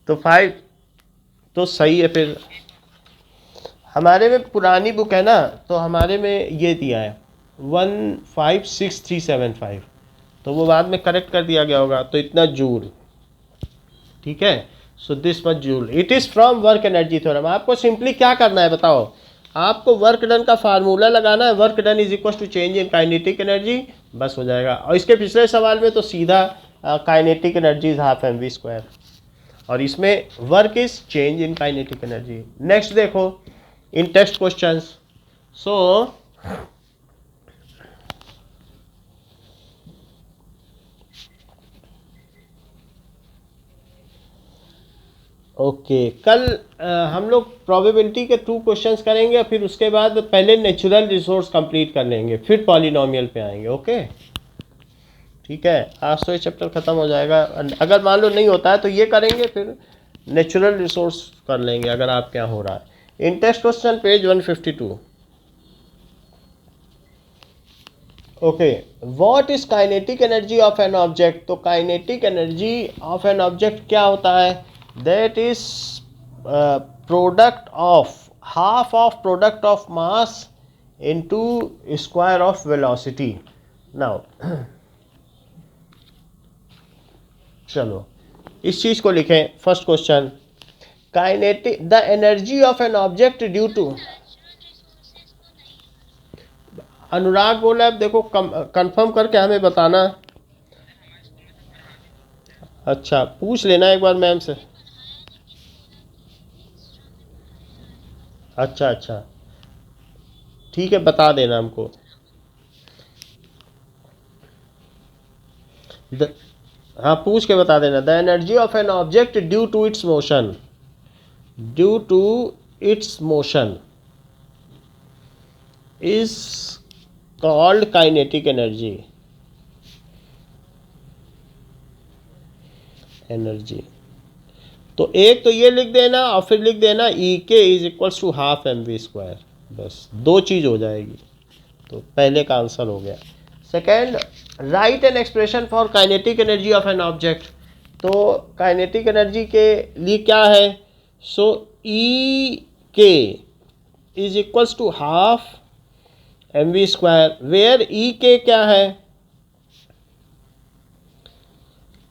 तो 5, तो सही है। फिर हमारे में पुरानी बुक है ना, तो हमारे में ये दिया है 156375, तो वो बाद में करेक्ट कर दिया गया होगा, तो इतना जूल, ठीक है। So this much joule, it is from work energy theorem. आपको सिंपली क्या करना है बताओ, आपको वर्क डन का फार्मूला लगाना है, work done is equal to change in kinetic energy, बस हो जाएगा। और इसके पिछले सवाल में तो सीधा kinetic energy is half mv², और इसमें work is change in kinetic energy. Next देखो इन टेक्स्ट क्वेश्चंस, सो ओके, कल हम लोग प्रोबेबिलिटी के 2 क्वेश्चंस करेंगे, फिर उसके बाद पहले नेचुरल रिसोर्स कंप्लीट कर लेंगे, फिर पॉलिनोमियल पे आएंगे। ओके ठीक है, आज तो ये चैप्टर ख़त्म हो जाएगा, अगर मान लो नहीं होता है तो ये करेंगे, फिर नेचुरल रिसोर्स कर लेंगे अगर आप क्या हो रहा है। In text question page 152। Okay, what is kinetic energy of an object, तो kinetic energy of an object क्या होता है, that is product of half of product of mass into square of velocity. Now चलो इस चीज को लिखें, first question, kinetic the energy of an object due to, Anurag बोला, अब देखो कंफर्म करके हमें बताना। अच्छा पूछ लेना एक बार मैम से। अच्छा अच्छा ठीक है, बता देना हमको। हाँ पूछ के बता देना, the energy of an object due to its motion, due to its motion, is called kinetic energy. तो एक तो ये लिख देना और फिर लिख देना E K is equals to half M we square, बस दो चीज़ हो जाएगी। तो पहले का आंसर हो गया। Second, right an expression for kinetic energy of an object. तो काइनेटिक एनर्जी के लिए क्या है? So E K is equals to half M we square, where E K क्या है?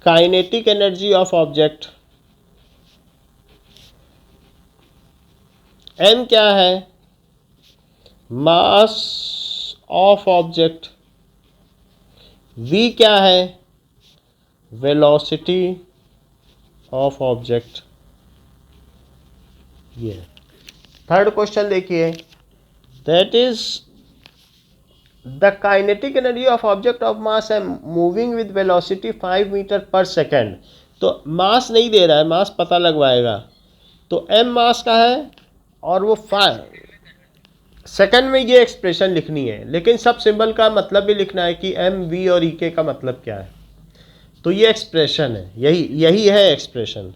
Kinetic energy of object. M क्या है? Mass of object. वी क्या है? Velocity of object. ये थर्ड क्वेश्चन देखिए, that is the kinetic energy of object of mass m moving with velocity 5 metre पर सेकेंड। तो मास नहीं दे रहा है, मास पता लगवाएगा। तो एम मास का है और वो 5 सेकेंड में ये एक्सप्रेशन लिखनी है, लेकिन सब सिंबल का मतलब भी लिखना है कि एम वी और ई के का मतलब क्या है। तो ये एक्सप्रेशन है, यही है एक्सप्रेशन।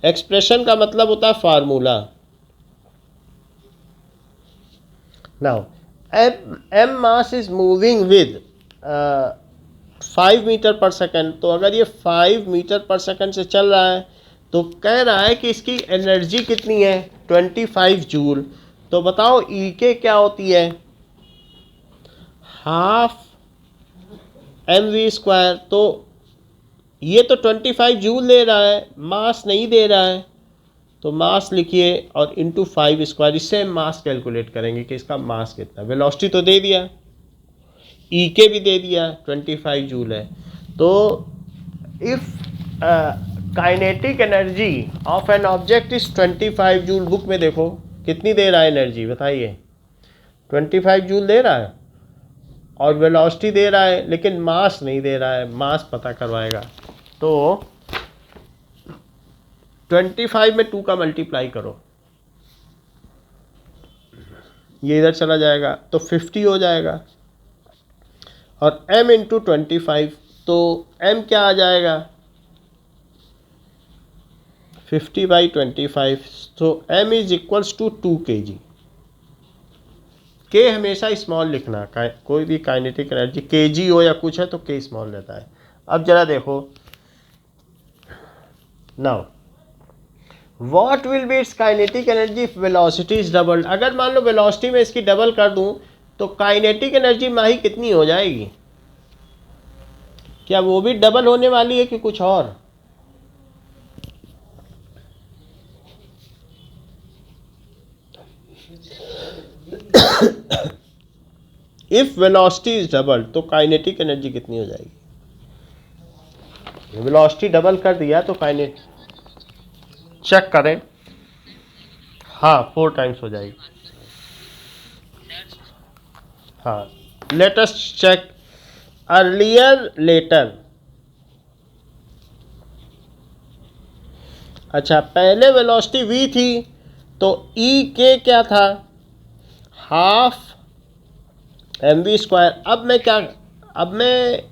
एक्सप्रेशन का मतलब होता है formula. Now m mass is moving with 5 metre पर सेकेंड। तो अगर ये 5 मीटर पर सेकेंड से चल रहा है तो कह रहा है कि इसकी एनर्जी कितनी है? 25 जूल। तो बताओ ई के क्या होती है? Half M we square. तो ये तो 25 जूल दे रहा है, मास नहीं दे रहा है। तो मास लिखिए और इंटू 5 स्क्वायर, इससे मास कैलकुलेट करेंगे कि इसका मास कितना। वेलोसिटी तो दे दिया, ई के भी दे दिया, 25 जूल है। तो if kinetic energy of an object is 25 joule, book में देखो कितनी दे रहा है एनर्जी, बताइए। 25 जूल दे रहा है और वेलोसिटी दे रहा है, लेकिन मास नहीं दे रहा है। मास पता करवाएगा। तो 25 में 2 का मल्टीप्लाई करो, ये इधर चला जाएगा तो 50 हो जाएगा। और m इंटू 25, तो m क्या आ जाएगा? 50/25। तो m is equals to 2 kg। के हमेशा स्मॉल लिखना, कोई भी काइनेटिक एनर्जी kg हो या कुछ है तो के स्मॉल रहता है। अब जरा देखो, now what will be it's kinetic energy if velocity is doubled. अगर मान लो वेलोसिटी में इसकी डबल कर दूं तो काइनेटिक एनर्जी माही कितनी हो जाएगी? क्या वो भी डबल होने वाली है कि कुछ और? इफ वेलोसिटी इज डबल तो काइनेटिक एनर्जी कितनी हो जाएगी? वेलोसिटी डबल कर दिया तो काइनेटिक, चेक करें। हाँ, 4 टाइम्स हो जाएगी। हाँ, let us check earlier later. अच्छा, पहले वेलोसिटी v थी तो ई के क्या था? Half M we square. अब मैं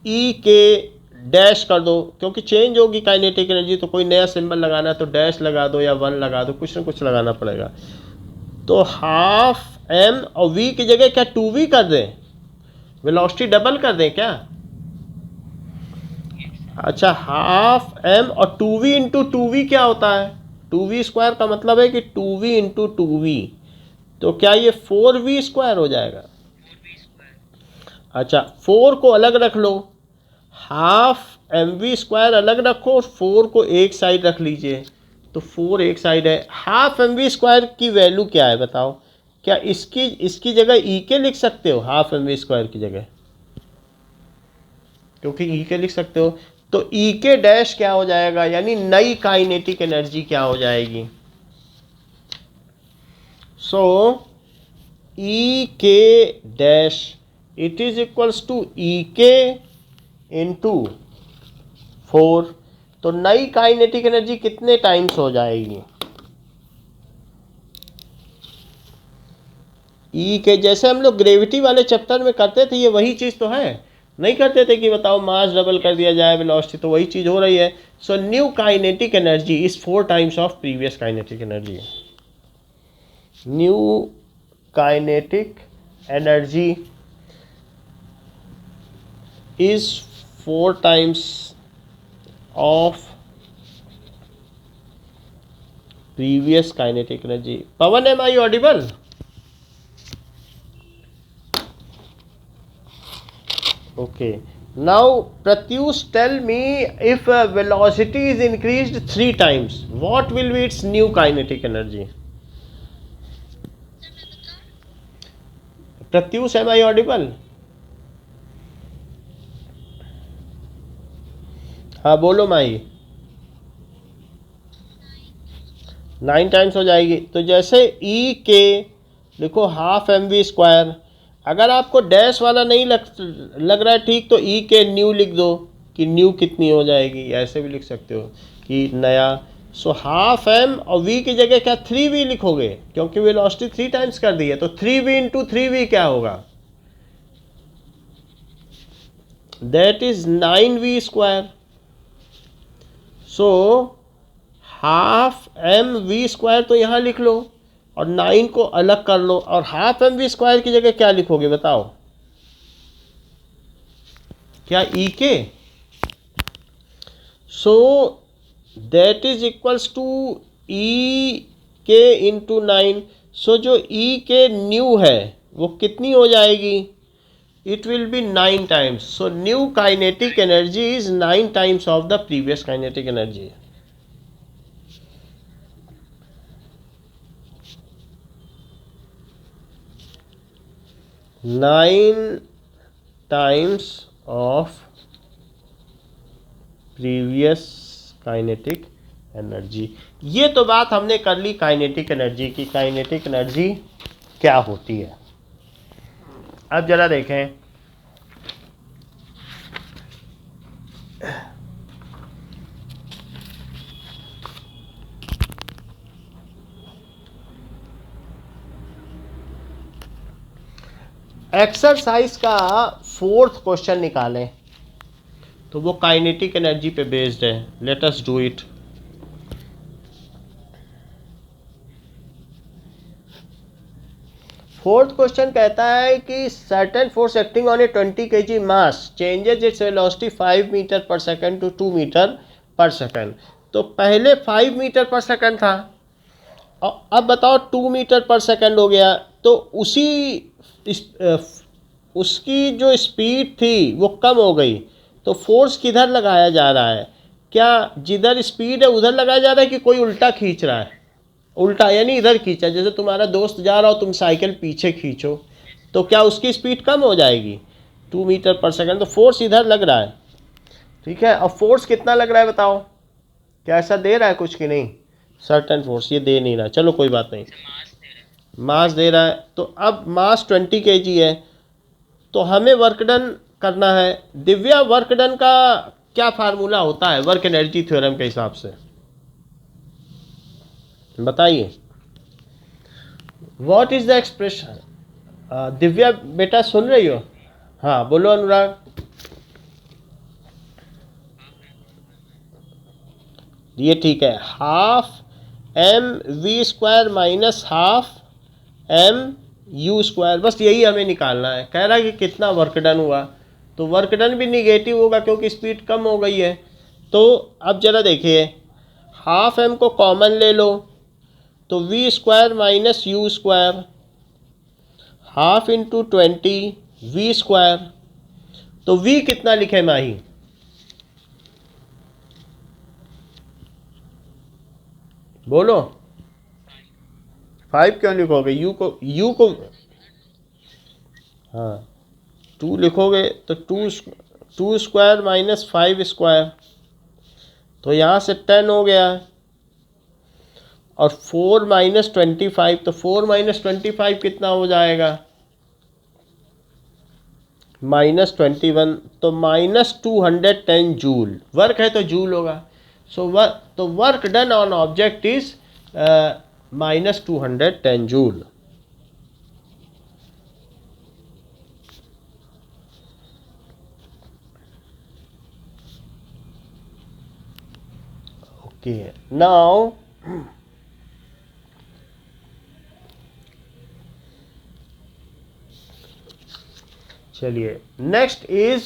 ई के डैश कर दो, क्योंकि चेंज होगी काइनेटिक एनर्जी तो कोई नया सिंबल लगाना है तो डैश लगा दो या 1 लगा दो, कुछ ना कुछ लगाना पड़ेगा। तो हाफ एम और वी की जगह क्या 2v कर दें? वेलोसिटी डबल कर दें क्या? अच्छा, हाफ एम और 2v इंटू 2v क्या होता है? 2v स्क्वायर का मतलब है कि 2v इंटू 2v। तो क्या ये 4v स्क्वायर हो जाएगा? अच्छा, 4 को अलग रख लो, हाफ एम वी स्क्वायर अलग रखो और 4 को एक साइड रख लीजिए। तो 4 एक साइड है। हाफ एम वी स्क्वायर की वैल्यू क्या है बताओ? क्या इसकी जगह ई के लिख सकते हो? हाफ एम वी स्क्वायर की जगह, क्योंकि ई के लिख सकते हो। तो ई के डैश क्या हो जाएगा, यानी नई काइनेटिक एनर्जी क्या हो जाएगी? So E K dash it is equals to E K into 4। तो नई काइनेटिक एनर्जी कितने टाइम्स हो जाएगी? ई के जैसे हम लोग ग्रेविटी वाले चैप्टर में करते थे, ये वही चीज़ तो है। नहीं करते थे कि बताओ मास डबल कर दिया जाए वेलोसिटी, तो वही चीज़ हो रही है। So new kinetic energy is 4 times of previous kinetic energy. New kinetic energy is 4 times of previous kinetic energy. Pawan, am I audible? Okay. Now, Pratyush, tell me if velocity is increased 3 times, what will be its new kinetic energy? Pratyush, am I audible? हाँ बोलो माई। 9 टाइम्स हो जाएगी। तो जैसे ई के लिखो हाफ एम वी स्क्वायर, अगर आपको डैश वाला नहीं लग रहा है ठीक, तो ई के न्यू लिख दो कि न्यू कितनी हो जाएगी, ऐसे भी लिख सकते हो कि नया। सो हाफ एम और वी की जगह क्या 3v लिखोगे, क्योंकि वेलोसिटी 3 टाइम्स कर दी है, तो 3v इंटू 3v क्या होगा, that is 9v square. So half M we square तो यहाँ लिख लो और 9 को अलग कर लो, और हाफ एम वी स्क्वायर की जगह क्या लिखोगे बताओ, क्या E K. So that is equals to E K into 9। सो जो ई के न्यू है वो कितनी हो जाएगी, it will B 9 times. So new kinetic energy is 9 times of the previous kinetic energy. Nine times of previous kinetic energy. ये तो बात हमने कर ली काइनेटिक एनर्जी की, काइनेटिक एनर्जी क्या होती है। अब जरा देखें, एक्सरसाइज का 4th क्वेश्चन निकालें, तो वो काइनेटिक एनर्जी पे बेस्ड है। Let us do it. Fourth question कहता है कि certain force acting on a 20 kg mass changes its velocity 5 metre per second to 2 metre per second. तो पहले 5 मीटर पर सेकंड था, और अब बताओ 2 मीटर पर सेकंड हो गया। तो उसकी जो स्पीड थी वो कम हो गई, तो फोर्स किधर लगाया जा रहा है, क्या जिधर स्पीड है उधर लगाया जा रहा है कि कोई उल्टा खींच रहा है, उल्टा यानी इधर खींचा। जैसे तुम्हारा दोस्त जा रहा हो, तुम साइकिल पीछे खींचो, तो क्या उसकी स्पीड कम हो जाएगी 2 मीटर पर सेकंड, तो फोर्स इधर लग रहा है। ठीक है, अब फोर्स कितना लग रहा है बताओ, क्या ऐसा दे रहा है कुछ कि नहीं, सर्टेन फोर्स ये दे नहीं रहा, चलो कोई बात नहीं, मास दे रहा है। तो अब मास 20 kg है, तो हमें वर्क डन करना है। दिव्या, वर्क डन का क्या फार्मूला होता है वर्क एनर्जी थ्योरम के हिसाब से, बताइए। What is the expression. Divya बेटा सुन रही हो, हाँ बोलो अनुराग। ये ठीक है, half M we square minus half m u square, बस यही हमें निकालना है। कह रहा है कि कितना वर्क डन हुआ, तो वर्क डन भी निगेटिव होगा क्योंकि स्पीड कम हो गई है। तो अब जरा देखिए, हाफ एम को कॉमन ले लो, तो v square minus u square, half into 20 v square. तो वी कितना लिखे माही, बोलो। 5 क्यों लिखोगे, यू को हाँ 2 लिखोगे, तो 2 स्क्वायर माइनस 5 स्क्वायर, तो यहाँ से 10 हो गया, और 4 माइनस 25, तो 4 माइनस 25 कितना हो जाएगा, माइनस 21, तो माइनस 210 जूल। वर्क है तो जूल होगा। So work done on object is minus 210 joule. Okay now चलिए नेक्स्ट इज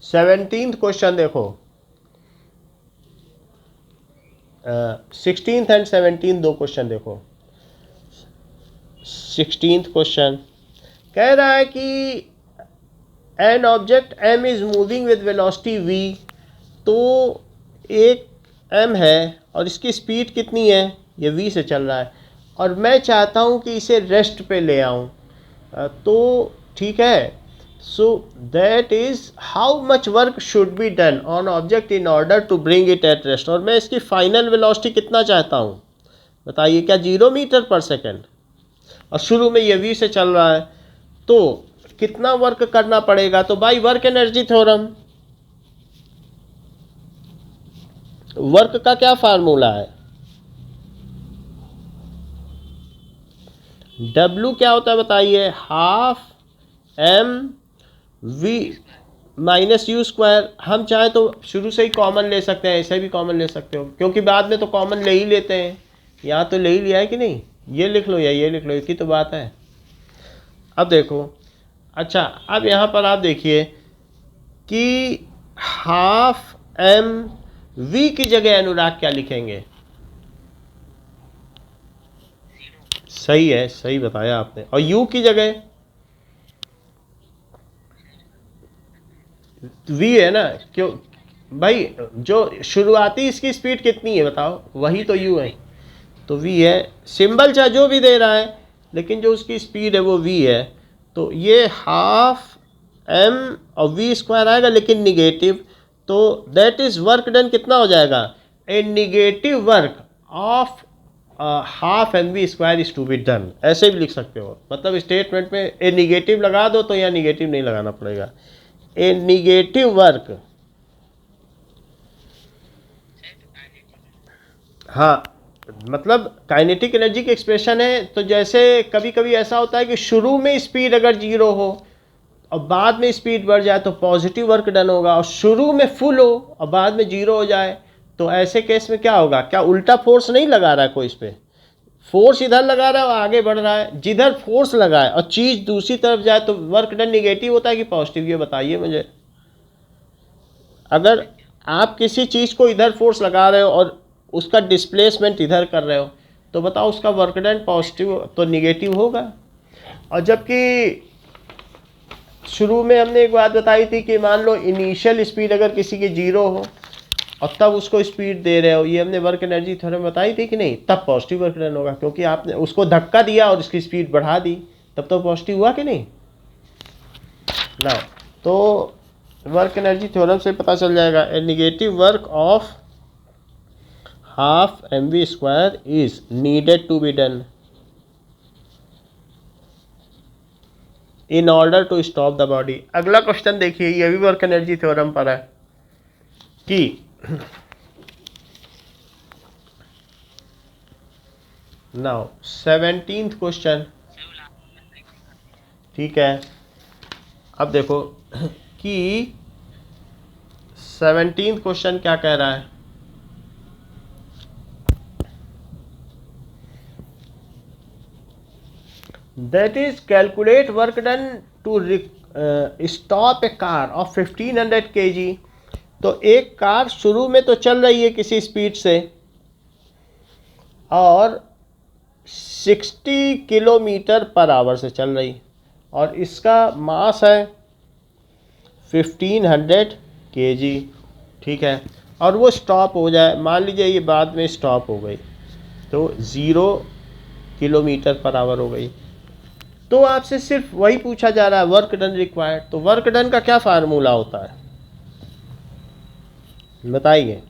17th क्वेश्चन देखो। 16th एंड 17th दो क्वेश्चन देखो। 16th क्वेश्चन कह रहा है कि an object m is moving with velocity v। तो एक m है और इसकी स्पीड कितनी है, ये v से चल रहा है, और मैं चाहता हूँ कि इसे रेस्ट पे ले आऊँ। तो ठीक है, so that is how much work should be done on object in order to bring it at rest. और मैं इसकी फाइनल वेलोसिटी कितना चाहता हूँ बताइए, क्या 0 मीटर पर सेकेंड, और शुरू में ये v से चल रहा है, तो कितना वर्क करना पड़ेगा। तो by work energy theorem, work का क्या फार्मूला है, W क्या होता है बताइए, half m v minus u square. हम चाहे तो शुरू से ही कॉमन ले सकते हैं, ऐसे भी कॉमन ले सकते हो, क्योंकि बाद में तो कॉमन ले ही लेते हैं। यहाँ तो ले ही लिया है कि नहीं, ये लिख लो या ये लिख लो, एक ही तो बात है। अब देखो, अच्छा अब यहाँ पर आप देखिए कि हाफ m v की जगह अनुराग क्या लिखेंगे। सही है, सही बताया आपने। और u की जगह v है ना, क्यों भाई, जो शुरुआती इसकी स्पीड कितनी है बताओ, वही तो u है, तो v है। सिंबल चाहे जो भी दे रहा है, लेकिन जो उसकी स्पीड है वो v है। तो ये हाफ m और v स्क्वायर आएगा, लेकिन निगेटिव, तो दैट इज वर्क डन कितना हो जाएगा, a negative work of half M we square is to be done. ऐसे भी लिख सकते हो, मतलब स्टेटमेंट में ए निगेटिव लगा दो तो यहाँ निगेटिव नहीं लगाना पड़ेगा। ए निगेटिव वर्क, हाँ मतलब काइनेटिक एनर्जी की एक्सप्रेशन है। तो जैसे कभी कभी ऐसा होता है कि शुरू में स्पीड अगर 0 हो और बाद में स्पीड बढ़ जाए तो पॉजिटिव वर्क डन होगा, और शुरू में फुल हो और बाद में 0 हो जाए तो ऐसे केस में क्या होगा, क्या उल्टा फोर्स नहीं लगा रहा है कोई, इस पर फोर्स इधर लगा रहा है और आगे बढ़ रहा है। जिधर फोर्स लगा है और चीज़ दूसरी तरफ जाए तो वर्क डन निगेटिव होता है कि पॉजिटिव, ये बताइए मुझे। अगर आप किसी चीज़ को इधर फोर्स लगा रहे हो और उसका डिस्प्लेसमेंट इधर कर रहे हो, तो बताओ उसका वर्क डन पॉजिटिव तो निगेटिव होगा। और जबकि शुरू में हमने एक बात बताई थी कि मान लो इनिशियल स्पीड अगर किसी की 0 हो और तब उसको स्पीड दे रहे हो, ये हमने वर्क एनर्जी थ्योरम बताई थी कि नहीं, तब पॉजिटिव वर्क डन होगा, क्योंकि आपने उसको धक्का दिया और उसकी स्पीड बढ़ा दी, तब तो पॉजिटिव हुआ कि नहीं ना। तो वर्क एनर्जी थ्योरम से पता चल जाएगा, a negative work of half M we square is needed to be done in order to stop the body. अगला क्वेश्चन देखिए, ये भी वर्क एनर्जी थ्योरम पर है कि नाउ 17th क्वेश्चन, ठीक है। अब देखो कि 17th क्वेश्चन क्या कह रहा है, that is calculate work done to stop a car of 1500 kg। तो एक कार शुरू में तो चल रही है किसी स्पीड से और 60 किलोमीटर पर आवर से चल रही, और इसका मास है 1500 kg, ठीक है। और वो स्टॉप हो जाए, मान लीजिए ये बाद में स्टॉप हो गई, तो 0 किलोमीटर पर आवर हो गई। तो आपसे सिर्फ वही पूछा जा रहा है, वर्क डन रिक्वायर्ड। तो वर्क डन का क्या फार्मूला होता है बताइए।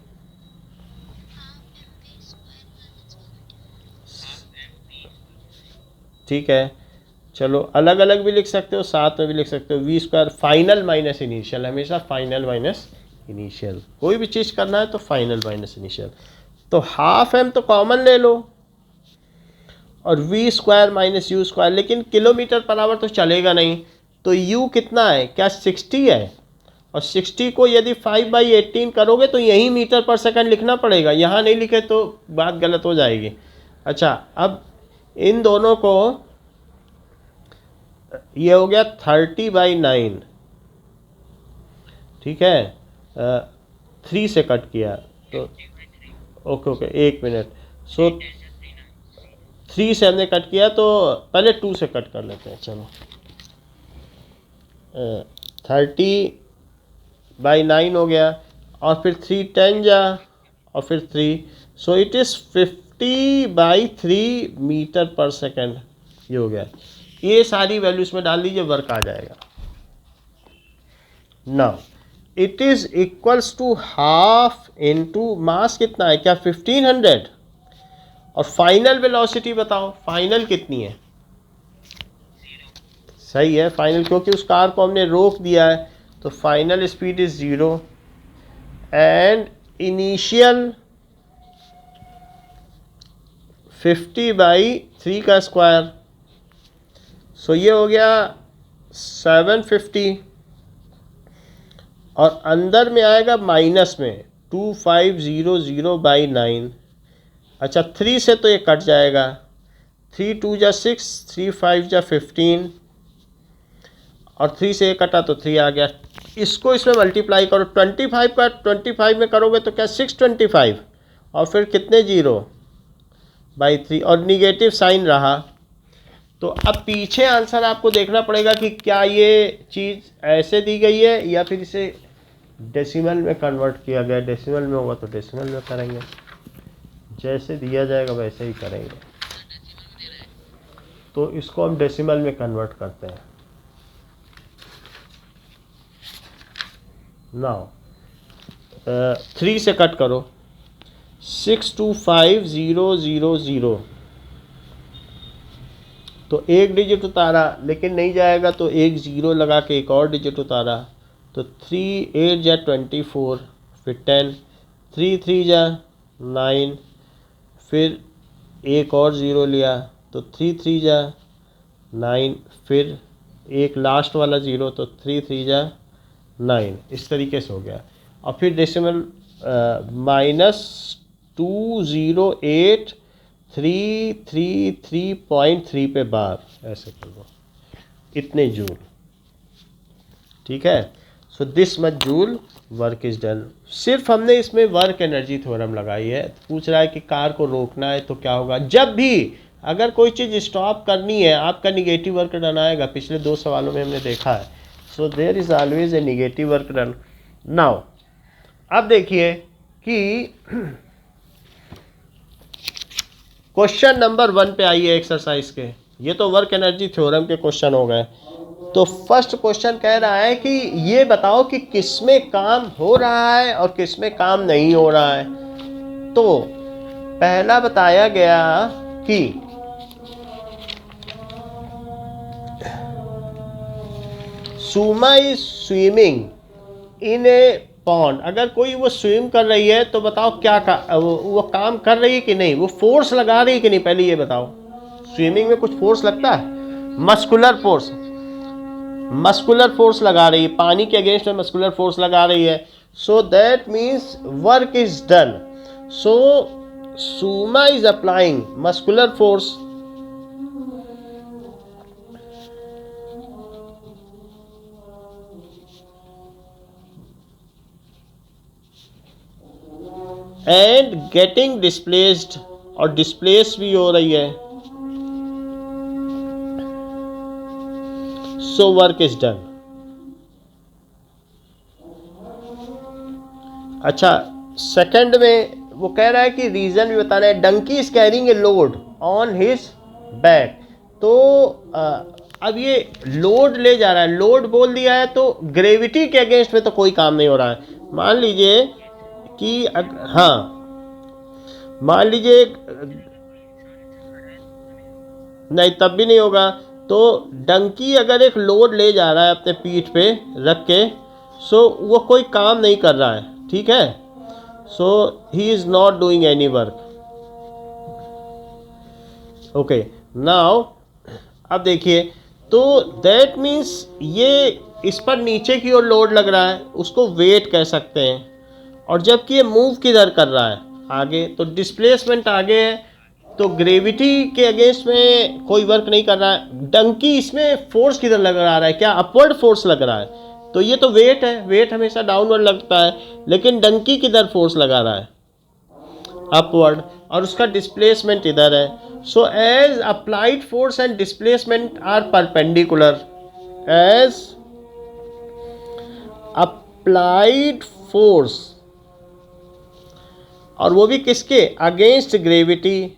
ठीक है, चलो अलग अलग भी लिख सकते हो, साथ में भी लिख सकते हो। V square final minus initial, हमेशा फाइनल माइनस इनिशियल, कोई भी चीज़ करना है तो फाइनल माइनस इनिशियल। तो हाफ एम तो कॉमन ले लो और v square minus u square, लेकिन किलोमीटर पर आवर तो चलेगा नहीं, तो यू कितना है, क्या 60 है, और 60 को यदि 5/18 करोगे तो यही मीटर पर सेकंड लिखना पड़ेगा, यहाँ नहीं लिखे तो बात गलत हो जाएगी। अच्छा, अब इन दोनों को, ये हो गया 30/9, ठीक है, 3 से कट किया तो ओके ओके, 1 मिनट। सो 3 से हमने कट किया तो पहले 2 से कट कर लेते हैं। चलो, 30/9 हो गया, और फिर 3 10 जा, और फिर 3, सो इट इज़ 50/3 मीटर पर सेकेंड। ये हो गया, ये सारी वैल्यूज में डाल दीजिए, वर्क आ जाएगा। Now it is equals to half into mass कितना है, क्या 1500, और फाइनल वेलोसिटी बताओ, फाइनल कितनी है। सही है, फाइनल, क्योंकि उस कार को हमने रोक दिया है तो final speed is 0 and initial 50/3 का स्क्वायर, सो ये हो गया 750, और अंदर में आएगा माइनस में 2500/9। अच्छा, 3 से तो ये कट जाएगा, 3 2 जा 6, 3 5 जा 15, और 3 से ये कटा तो 3 आ गया। इसको इसमें मल्टीप्लाई करो, 25 का 25 में करोगे तो क्या 625, और फिर कितने 0/3, और निगेटिव साइन रहा। तो अब पीछे आंसर आपको देखना पड़ेगा कि क्या ये चीज़ ऐसे दी गई है या फिर इसे डेसिमल में कन्वर्ट किया गया। डेसिमल में होगा तो डेसिमल में करेंगे, जैसे दिया जाएगा वैसे ही करेंगे। तो इसको हम डेसिमल में कन्वर्ट करते हैं। नाउ 3 से कट करो, 625000, तो एक डिजिट उतारा लेकिन नहीं जाएगा तो एक ज़ीरो लगा के एक और डिजिट उतारा, तो 3 8 जा 24, फिर 10, 3 3 जा 9, फिर एक और ज़ीरो लिया तो 3 3 जा 9, फिर एक लास्ट वाला ज़ीरो तो 3 3 जा 9, इस तरीके से हो गया। और फिर डेसिमल -208,333.3 पे बार, ऐसे कर दो, इतने जूल, ठीक है। So this much joule work is done. सिर्फ हमने इसमें वर्क एनर्जी थ्योरम लगाई है। पूछ रहा है कि कार को रोकना है तो क्या होगा। जब भी अगर कोई चीज़ स्टॉप करनी है आपका निगेटिव वर्क डन आएगा, पिछले 2 सवालों में हमने देखा है। So there is always a negative work done. Now अब देखिए कि क्वेश्चन नंबर 1 पे आइए एक्सरसाइज के। ये तो वर्क एनर्जी थ्योरम के क्वेश्चन हो गए। तो फर्स्ट क्वेश्चन कह रहा है कि ये बताओ कि किसमें काम हो रहा है और किसमें काम नहीं हो रहा है। तो पहला बताया गया कि Suma is swimming in a pond. अगर कोई वो स्विम कर रही है तो बताओ क्या वो काम कर रही है कि नहीं, वो फोर्स लगा रही है कि नहीं, पहले ये बताओ। स्विमिंग में कुछ फोर्स लगता है, मस्कुलर फोर्स, मस्कुलर फोर्स लगा रही है, पानी के अगेंस्ट में मस्कुलर फोर्स लगा रही है। So that means work is done. So Suma is applying muscular force and getting displaced, और डिस्प्लेस भी हो रही है। So work is done. अच्छा, सेकंड में वो कह रहा है कि रीजन भी बताना है। Donkey is carrying a load on his back. तो अब ये लोड ले जा रहा है, लोड बोल दिया है तो ग्रेविटी के अगेंस्ट में तो कोई काम नहीं हो रहा है। मान लीजिए कि हाँ, मान लीजिए नहीं, तब भी नहीं होगा। तो डंकी अगर एक लोड ले जा रहा है अपने पीठ पे रख के, सो वो कोई काम नहीं कर रहा है, ठीक है। So he is not doing any work. Okay, now अब देखिए, तो दैट मीन्स ये इस पर नीचे की ओर लोड लग रहा है, उसको वेट कह सकते हैं। और जबकि ये मूव किधर कर रहा है, आगे, तो डिस्प्लेसमेंट आगे है, तो ग्रेविटी के अगेंस्ट में कोई वर्क नहीं कर रहा है। डंकी इसमें फोर्स किधर लग रहा है, क्या अपवर्ड फोर्स लग रहा है, तो ये तो वेट है, वेट हमेशा डाउनवर्ड लगता है, लेकिन डंकी किधर फोर्स लगा रहा है, अपवर्ड, और उसका डिस्प्लेसमेंट इधर है। So as applied force and displacement are perpendicular, as applied force, और वो भी किसके, against gravity,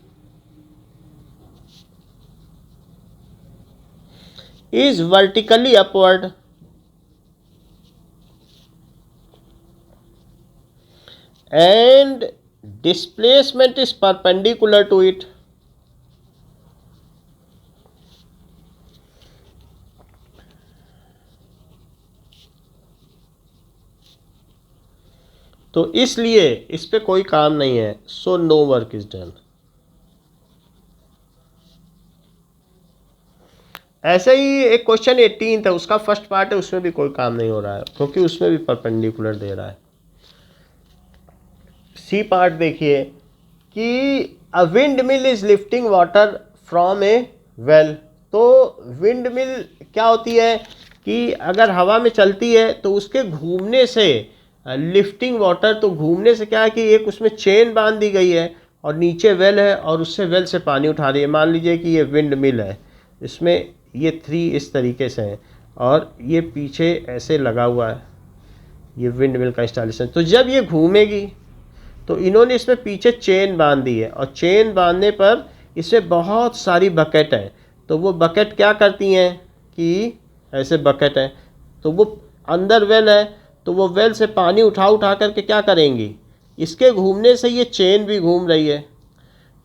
is vertically upward and displacement is perpendicular to it. तो इसलिए इस पे कोई काम नहीं है, so no work is done. ऐसे ही एक क्वेश्चन 18 था, उसका फर्स्ट पार्ट है, उसमें भी कोई काम नहीं हो रहा है क्योंकि उसमें भी परपेंडिकुलर दे रहा है। सी पार्ट देखिए कि a wind mill is lifting water from A well. तो विंड मिल क्या होती है कि अगर हवा में चलती है तो उसके घूमने से लिफ्टिंग वाटर, तो घूमने से क्या है कि एक उसमें चेन बांध दी गई है और नीचे वेल है और उससे वेल से पानी उठा रही है। मान लीजिए कि ये विंड मिल है, इसमें ये 3 इस तरीके से हैं और ये पीछे ऐसे लगा हुआ है, ये विंड मिल का इंस्टॉलेशन। तो जब ये घूमेगी तो इन्होंने इसमें पीछे चेन बांध दी है और चेन बांधने पर इसमें बहुत सारी बकेट है। तो वो बकेट क्या करती हैं कि ऐसे बकेट है, तो वो अंदर वेल है, तो वो वेल से पानी उठा उठा करके क्या करेंगी, इसके घूमने से ये चेन भी घूम रही है,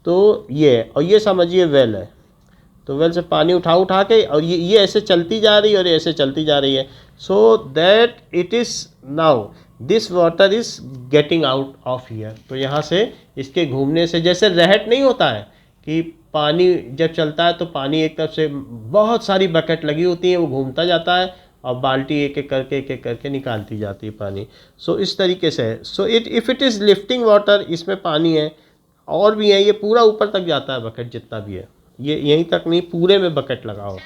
तो ये, और ये समझिए वेल है, तो वेल से पानी उठा उठा के, और ये ऐसे चलती जा रही है और ये ऐसे चलती जा रही है। So that it is now this water is getting out of here. तो यहाँ से इसके घूमने से, जैसे रहट नहीं होता है कि पानी जब चलता है तो पानी एक तरफ से बहुत सारी बकेट लगी होती है, वो घूमता जाता है और बाल्टी एक एक करके निकालती जाती है पानी। सो इस तरीके से है। So if it is lifting water, इसमें पानी है और भी है, ये पूरा ऊपर तक जाता है बकेट जितना भी है, ये यहीं तक नहीं, पूरे में बकेट लगाओ।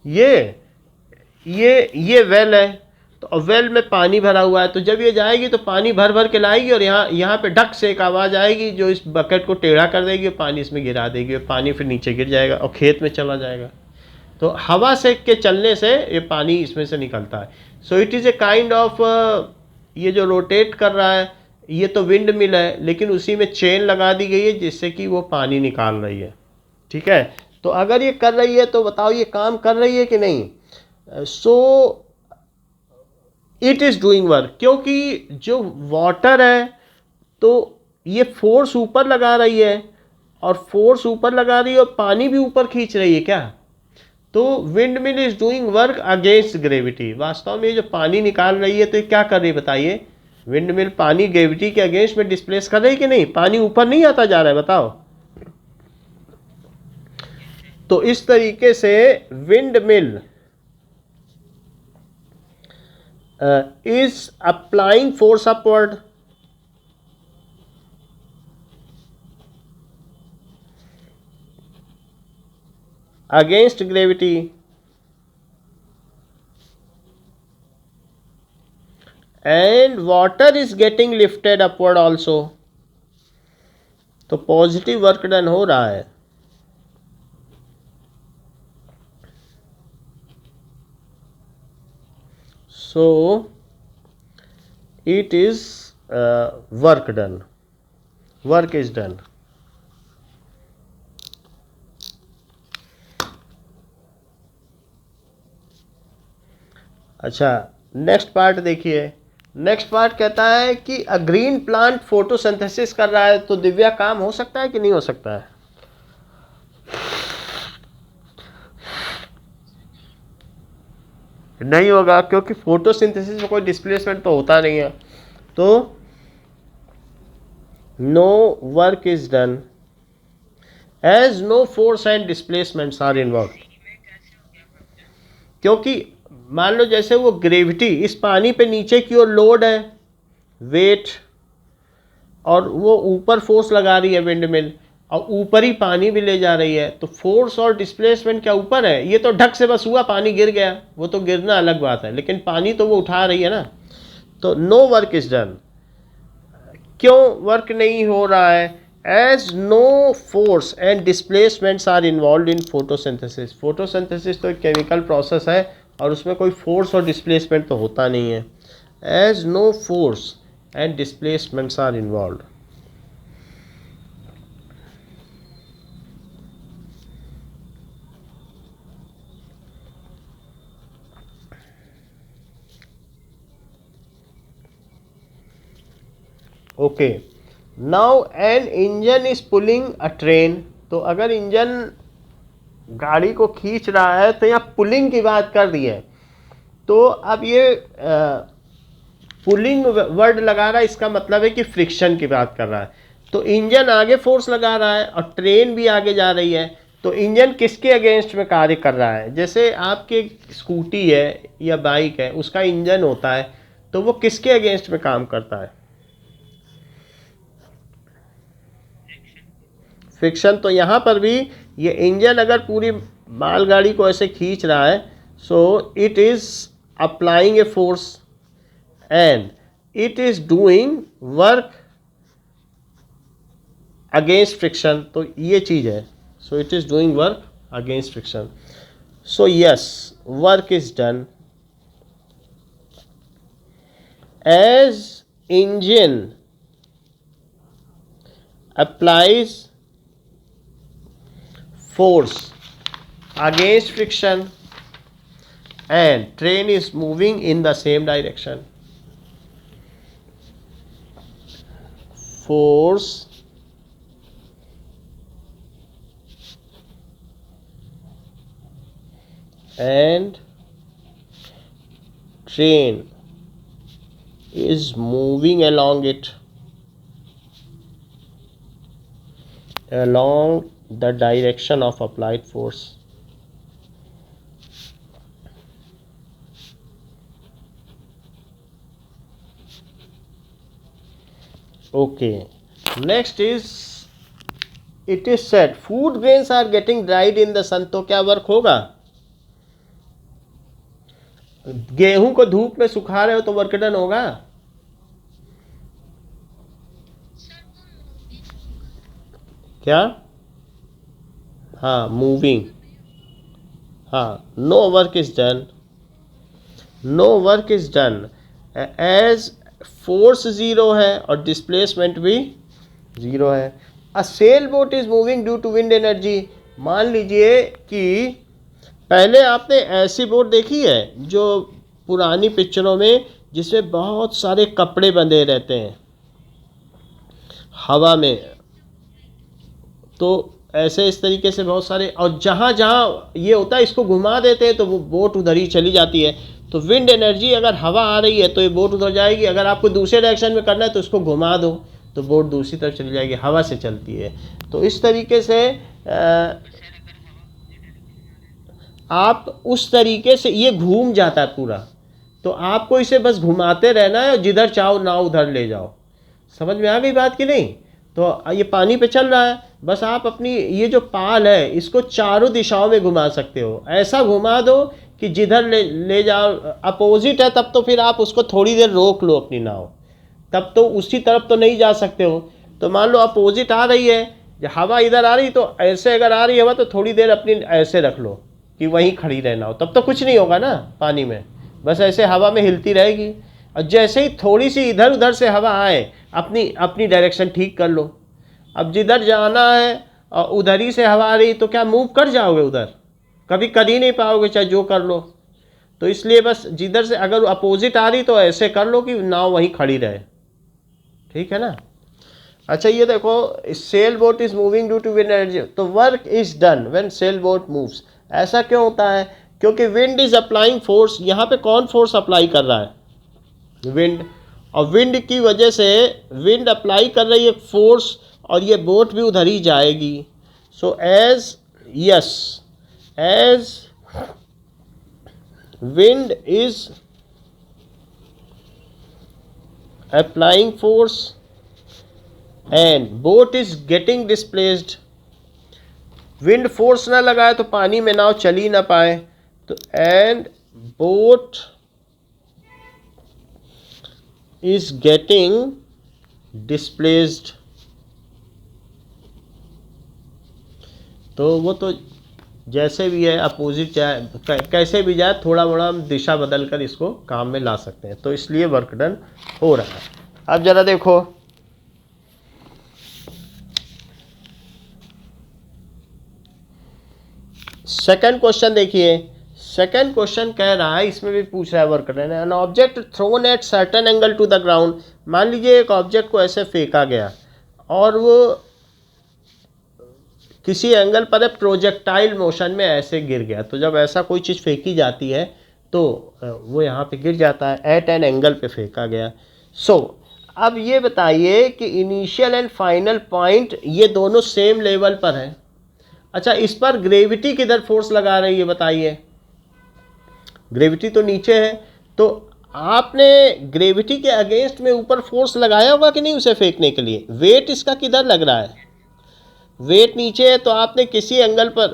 ये वेल है, तो वेल में पानी भरा हुआ है, तो जब ये जाएगी तो पानी भर भर के लाएगी और यहाँ पे डक से एक आवाज़ आएगी जो इस बकेट को टेढ़ा कर देगी और पानी इसमें गिरा देगी और पानी फिर नीचे गिर जाएगा और खेत में चला जाएगा। तो हवा से के चलने से ये पानी इसमें से निकलता है। So it is a kind of, ये जो रोटेट कर रहा है ये तो विंड मिल है, लेकिन उसी में चेन लगा दी गई है जिससे कि वो पानी निकाल रही है। ठीक है, तो अगर ये कर रही है तो बताओ ये काम कर रही है कि नहीं। So it is doing work, क्योंकि जो वाटर है तो ये फोर्स ऊपर लगा रही है और फोर्स ऊपर लगा रही है और पानी भी ऊपर खींच रही है क्या, तो wind mill is doing work against gravity. वास्तव में ये जो पानी निकाल रही है तो ये क्या कर रही है बताइए, विंड मिल पानी ग्रेविटी के अगेंस्ट में डिस्प्लेस कर रही है कि नहीं, पानी ऊपर नहीं आता जा रहा है, बताओ। तो इस तरीके से wind mill is applying force upward against gravity and water is getting lifted upward also। तो पॉजिटिव वर्क डन हो रहा है। So it is work done, work is done। अच्छा, नेक्स्ट पार्ट देखिए। नेक्स्ट पार्ट कहता है कि अ ग्रीन प्लांट फोटोसिंथेसिस कर रहा है, तो दिव्या काम हो सकता है कि नहीं हो सकता है। नहीं होगा, क्योंकि फोटोसिंथेसिस में कोई डिस्प्लेसमेंट तो होता नहीं है, तो no work is done as no force and displacements are involve. क्योंकि मान लो जैसे वो ग्रेविटी इस पानी पे नीचे की ओर लोड है, वेट, और वो ऊपर फोर्स लगा रही है विंड मिल, और ऊपर ही पानी भी ले जा रही है, तो फोर्स और डिस्प्लेसमेंट क्या ऊपर है? ये तो ढक से बस हुआ, पानी गिर गया, वो तो गिरना अलग बात है, लेकिन पानी तो वो उठा रही है ना। तो नो वर्क इज डन। क्यों वर्क नहीं हो रहा है? As no force and displacements are involve in photosynthesis. Photosynthesis तो एक केमिकल प्रोसेस है और उसमें कोई फोर्स और डिस्प्लेसमेंट तो होता नहीं है। As no force and displacements are involve. Okay, now an engine is pulling a train. तो अगर इंजन गाड़ी को खींच रहा है तो यहाँ पुलिंग की बात कर दी है। तो अब ये पुलिंग वर्ड लगा रहा है, इसका मतलब है कि फ्रिक्शन की बात कर रहा है। तो इंजन आगे फोर्स लगा रहा है और ट्रेन भी आगे जा रही है, तो इंजन किसके अगेंस्ट में कार्य कर रहा है? जैसे आपके स्कूटी है या बाइक है, उसका इंजन होता है, तो वो किसके अगेंस्ट में काम करता है? फ्रिक्शन। तो यहाँ पर भी ये इंजन अगर पूरी मालगाड़ी को ऐसे खींच रहा है, so it is applying a force and it is doing work against friction. तो ये चीज है, so it is doing work against friction. So yes, work is done as engine applies force against friction and train is moving in the same direction. Force and train is moving along it, along the direction of applied force. Okay, next is it is said food grains are getting dried in the sun. तो क्या वर्क होगा? गेहूं को धूप में सुखा रहे हो तो वर्क डन होगा? क्या? हाँ, मूविंग। हाँ, no work is done, no work is done as force zero है और डिस्प्लेसमेंट भी ज़ीरो है। A sail boat is moving due to wind energy. मान लीजिए कि पहले आपने ऐसी बोट देखी है जो पुरानी पिक्चरों में, जिसमें बहुत सारे कपड़े बंधे रहते हैं हवा में, तो ऐसे इस तरीके से बहुत सारे, और जहाँ जहाँ ये होता है इसको घुमा देते हैं तो वो बोट उधर ही चली जाती है। तो विंड एनर्जी, अगर हवा आ रही है तो ये बोट उधर जाएगी, अगर आपको दूसरे डायरेक्शन में करना है तो इसको घुमा दो तो बोट दूसरी तरफ चली जाएगी, हवा से चलती है। तो इस तरीके से आप उस तरीके से ये घूम जाता है पूरा, तो आपको इसे बस घुमाते रहना है और जिधर चाहो नाव उधर ले जाओ। समझ में आ गई बात कि नहीं? तो ये पानी पे चल रहा है, बस आप अपनी ये जो पाल है इसको चारों दिशाओं में घुमा सकते हो। ऐसा घुमा दो कि जिधर ले जाओ, अपोजिट है तब तो फिर आप उसको थोड़ी देर रोक लो अपनी नाव, तब तो उसी तरफ तो नहीं जा सकते हो। तो मान लो अपोजिट आ रही है, हवा इधर आ रही, तो ऐसे अगर आ रही है हवा तो थोड़ी देर अपनी ऐसे रख लो कि वहीं खड़ी रहना हो, तब तो कुछ नहीं होगा ना पानी में, बस ऐसे हवा में हिलती रहेगी। और जैसे ही थोड़ी सी इधर उधर से हवा आए, अपनी अपनी डायरेक्शन ठीक कर लो। अब जिधर जाना है और उधर ही से हवा आ रही, तो क्या मूव कर जाओगे उधर? कभी कर ही नहीं पाओगे, चाहे जो कर लो। तो इसलिए बस जिधर से अगर अपोजिट आ रही तो ऐसे कर लो कि नाव वहीं खड़ी रहे, ठीक है ना? अच्छा, ये देखो, sail boat is moving due to wind energy, तो work is done when sail boat moves. ऐसा क्यों होता है? क्योंकि विंड इज अप्लाइंग फोर्स। यहाँ पे कौन फोर्स अप्लाई कर रहा है? विंड। और विंड की वजह से विंड अप्लाई कर रही है फोर्स, और ये बोट भी उधर ही जाएगी। So as wind is applying force and boat is getting displaced. Wind force ना लगाए तो पानी में नाव चल ही ना पाए, तो and boat is getting displaced. तो वो तो जैसे भी है अपोजिट जाए कैसे भी जाए, थोड़ा मोड़ा हम दिशा बदल कर इसको काम में ला सकते हैं, तो इसलिए वर्क डन हो रहा है। अब जरा देखो सेकंड क्वेश्चन, देखिए सेकंड क्वेश्चन कह रहा है, इसमें भी पूछ रहा है work done. An object thrown at certain angle to the ground. मान लीजिए एक ऑब्जेक्ट को ऐसे फेंका गया और वो किसी एंगल पर प्रोजेक्टाइल मोशन में ऐसे गिर गया। तो जब ऐसा कोई चीज़ फेंकी जाती है तो वो यहाँ पे गिर जाता है, एट एन एंगल पे फेंका गया। सो अब ये बताइए कि इनिशियल एंड फाइनल पॉइंट ये दोनों सेम लेवल पर है। अच्छा, इस पर ग्रेविटी किधर फोर्स लगा रही है बताइए? ग्रेविटी तो नीचे है, तो आपने ग्रेविटी के अगेंस्ट में ऊपर फोर्स लगाया होगा कि नहीं उसे फेंकने के लिए? वेट इसका किधर लग रहा है? वेट नीचे है, तो आपने किसी एंगल पर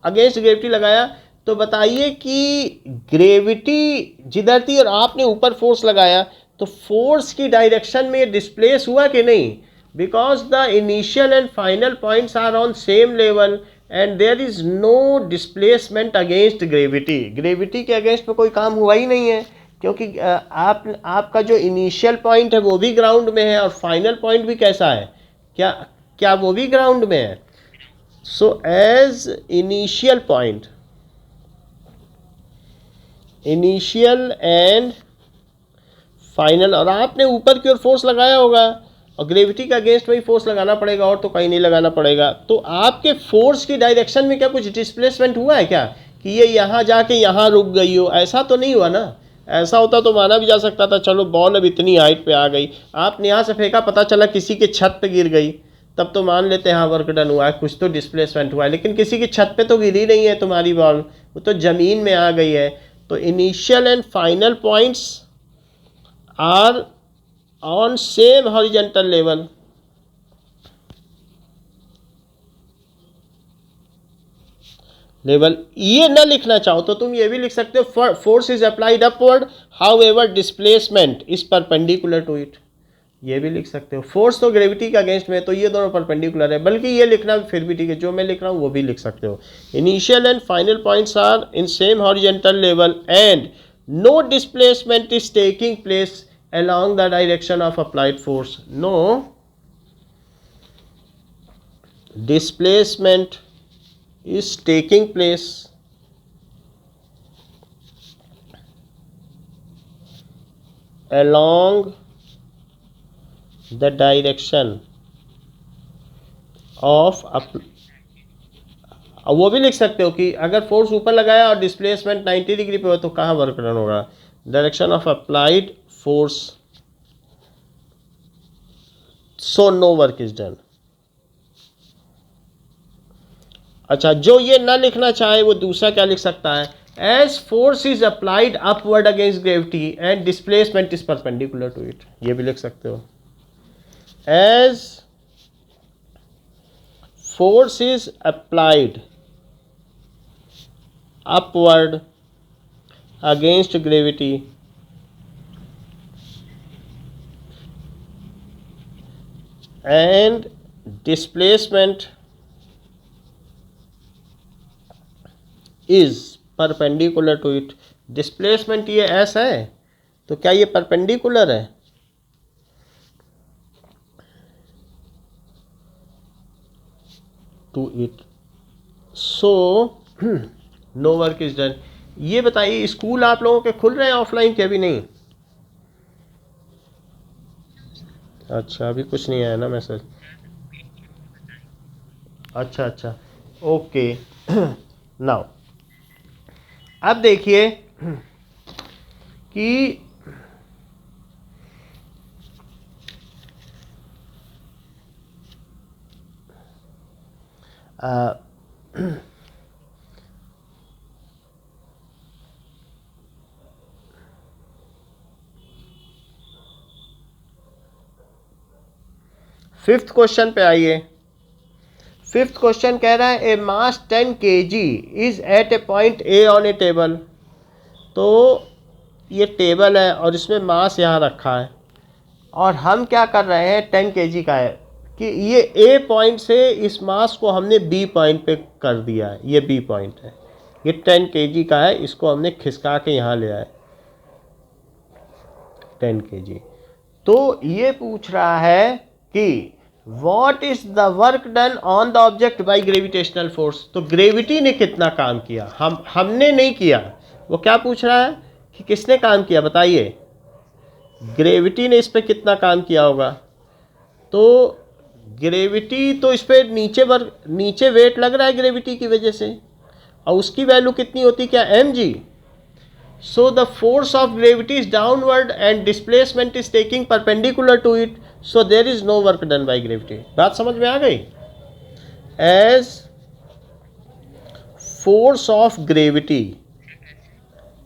अगेंस्ट ग्रेविटी लगाया। तो बताइए कि ग्रेविटी जिधर थी और आपने ऊपर फोर्स लगाया, तो फोर्स की डायरेक्शन में डिस्प्लेस हुआ कि नहीं? Because the initial and final points are on same level and there is no displacement against gravity. Gravity के अगेंस्ट में कोई काम हुआ ही नहीं है, क्योंकि आपका जो इनिशियल पॉइंट है वो भी ग्राउंड में है और फाइनल पॉइंट भी कैसा है, क्या क्या वो भी ग्राउंड में है? So as initial point, initial and final, और आपने ऊपर की ओर फोर्स लगाया होगा और ग्रेविटी का अगेंस्ट में ही फोर्स लगाना पड़ेगा और तो कहीं नहीं लगाना पड़ेगा। तो आपके फोर्स की डायरेक्शन में क्या कुछ डिस्प्लेसमेंट हुआ है क्या कि ये यहाँ जाके यहाँ रुक गई हो? ऐसा तो नहीं हुआ ना। ऐसा होता तो माना भी जा सकता था, चलो बॉल अब इतनी हाइट पे आ गई, आपने यहाँ से फेंका, पता चला किसी के छत पे गिर गई, तब तो मान लेते हैं हाँ वर्क डन हुआ है, कुछ तो डिस्प्लेसमेंट हुआ है। लेकिन किसी की छत पे तो गिरी नहीं है तुम्हारी बॉल, वो तो ज़मीन में आ गई है। तो initial and final points are on same horizontal level. ये ना लिखना चाहो तो तुम ये भी लिख सकते हो, force is applied upward however displacement is perpendicular to it. ये भी लिख सकते हो, फोर्स तो ग्रेविटी के अगेंस्ट में, तो ये दोनों परपेंडिकुलर है। बल्कि ये लिखना फिर भी ठीक है, जो मैं लिख रहा हूँ वो भी लिख सकते हो। Initial and final points are in same horizontal level and no displacement is taking place along the direction of applied force. No displacement is taking place along the direction of वो भी लिख सकते हो कि अगर फोर्स ऊपर लगाया और डिस्प्लेसमेंट 90 डिग्री पे हो तो कहाँ वर्क डन होगा? Direction of applied force, so no work is done. अच्छा, जो ये ना लिखना चाहे वो दूसरा क्या लिख सकता है? As force is applied upward against gravity and displacement is perpendicular to it. ये भी लिख सकते हो, as force is applied upward against gravity and displacement is perpendicular to it। Displacement ये ऐसा है, तो क्या ये परपेंडिकुलर है? To it, so no work is done. ये बताइए, स्कूल आप लोगों के खुल रहे हैं ऑफलाइन के अभी नहीं? अच्छा, अभी कुछ नहीं आया ना मैसेज? अच्छा अच्छा, ओके। नाउ अब देखिए कि फिफ्थ क्वेश्चन पे आइए। फिफ्थ क्वेश्चन कह रहा है a mass 10 kg is at a point A on a table. तो ये टेबल है और इसमें मास यहाँ रखा है और हम क्या कर रहे हैं, 10 kg का है कि ये ए पॉइंट से इस मास को हमने बी पॉइंट पे कर दिया है। ये बी पॉइंट है, ये 10 kg का है, इसको हमने खिसका के यहाँ ले आए 10 kg। तो ये पूछ रहा है कि What is the work done on the object by gravitational force। तो ग्रेविटी ने कितना काम किया, हमने नहीं किया। वो क्या पूछ रहा है कि किसने काम किया, बताइए। ग्रेविटी ने इस पे कितना काम किया होगा। तो ग्रेविटी तो इस पे नीचे वेट लग रहा है ग्रेविटी की वजह से, और उसकी वैल्यू कितनी होती, क्या, mg। So the force of gravity is downward and displacement is taking perpendicular to it. So there is no work done by gravity। बात समझ में आ गई। As force of gravity,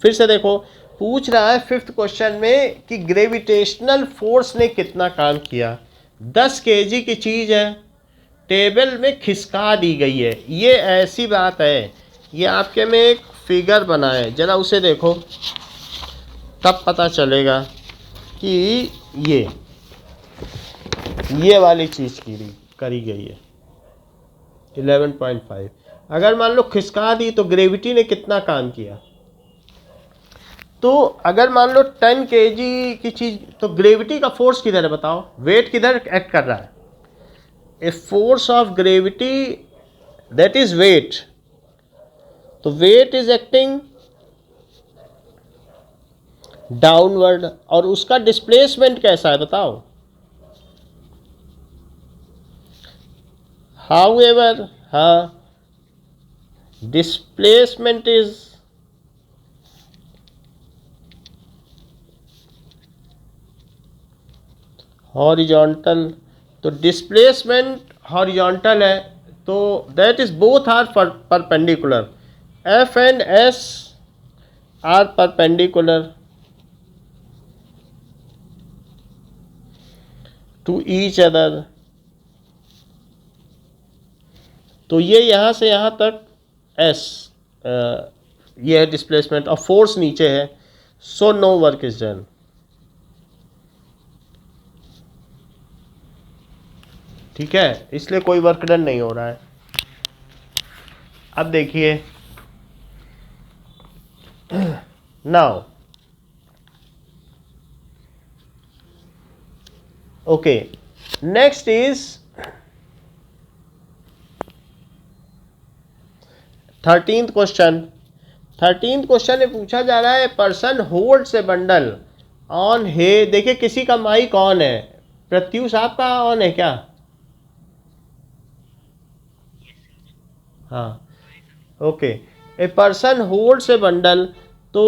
फिर से देखो, पूछ रहा है फिफ्थ क्वेश्चन में कि ग्रेविटेशनल फोर्स ने कितना काम किया। 10 kg की चीज़ है, टेबल में खिसका दी गई है। ये ऐसी बात है, ये आपके में एक फिगर बना है, जरा उसे देखो तब पता चलेगा कि ये वाली चीज़ करी गई है 11.5। अगर मान लो खिसका दी तो ग्रेविटी ने कितना काम किया। तो अगर मान लो 10 kg की चीज़, तो ग्रेविटी का फोर्स किधर है बताओ, वेट किधर एक्ट कर रहा है। A force of gravity that is weight. तो वेट इज एक्टिंग डाउनवर्ड, और उसका डिस्प्लेसमेंट कैसा है बताओ। हाउएवर, हाँ, डिस्प्लेसमेंट इज हॉरिजॉन्टल। तो डिस्प्लेसमेंट हॉरिजॉन्टल है, तो that is both are perpendicular. F and S are perpendicular to each other। तो ये यहाँ से यहाँ तक S, ये है डिस्प्लेसमेंट, और फोर्स नीचे है। So no work is done. ठीक है, इसलिए कोई वर्क डन नहीं हो रहा है। अब देखिए now, okay, next is 13th question. 13th question में पूछा जा रहा है person holds A bundle on है। देखिए किसी का माइक ऑन है, प्रत्युष आपका ऑन है क्या? हाँ, okay. A person holds A bundle. तो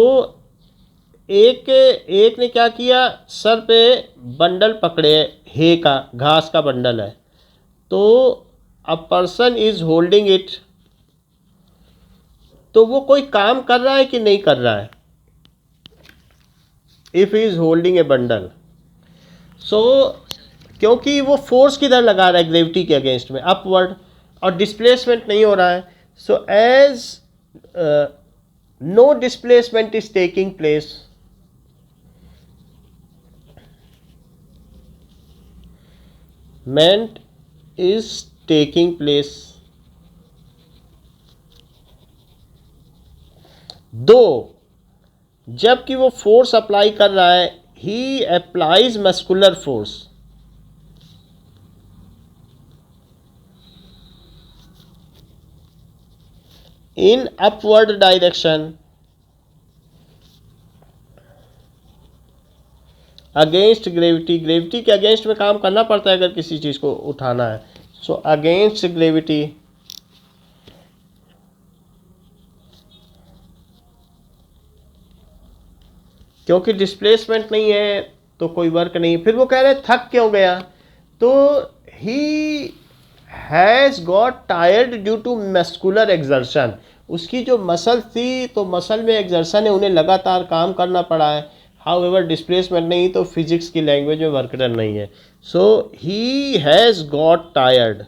एक ने क्या किया, सर पे बंडल पकड़े, हे का, घास का बंडल है। तो a person is holding it. तो वो कोई काम कर रहा है कि नहीं कर रहा है। If he is holding a bundle, so क्योंकि वो फोर्स किधर लगा रहा है, ग्रेविटी के अगेंस्ट में, अपवर्ड, और डिस्प्लेसमेंट नहीं हो रहा है। So as no displacement is taking place, ment is taking place, दो जबकि वो फोर्स अप्लाई कर रहा है, he applies muscular force। in upward direction against gravity. Gravity के अगेंस्ट में काम करना पड़ता है अगर किसी चीज़ को उठाना है। सो अगेंस्ट ग्रेविटी, क्योंकि डिस्प्लेसमेंट नहीं है तो कोई वर्क नहीं। फिर वो कह रहे थक क्यों गया, तो he has got tired due to muscular exertion. उसकी जो मसल थी, तो मसल में एक्सर्शन है, उन्हें लगातार काम करना पड़ा है। हाउएवर डिस्प्लेसमेंट नहीं तो फिजिक्स की लैंग्वेज में वर्क डन नहीं है। So he has got tired.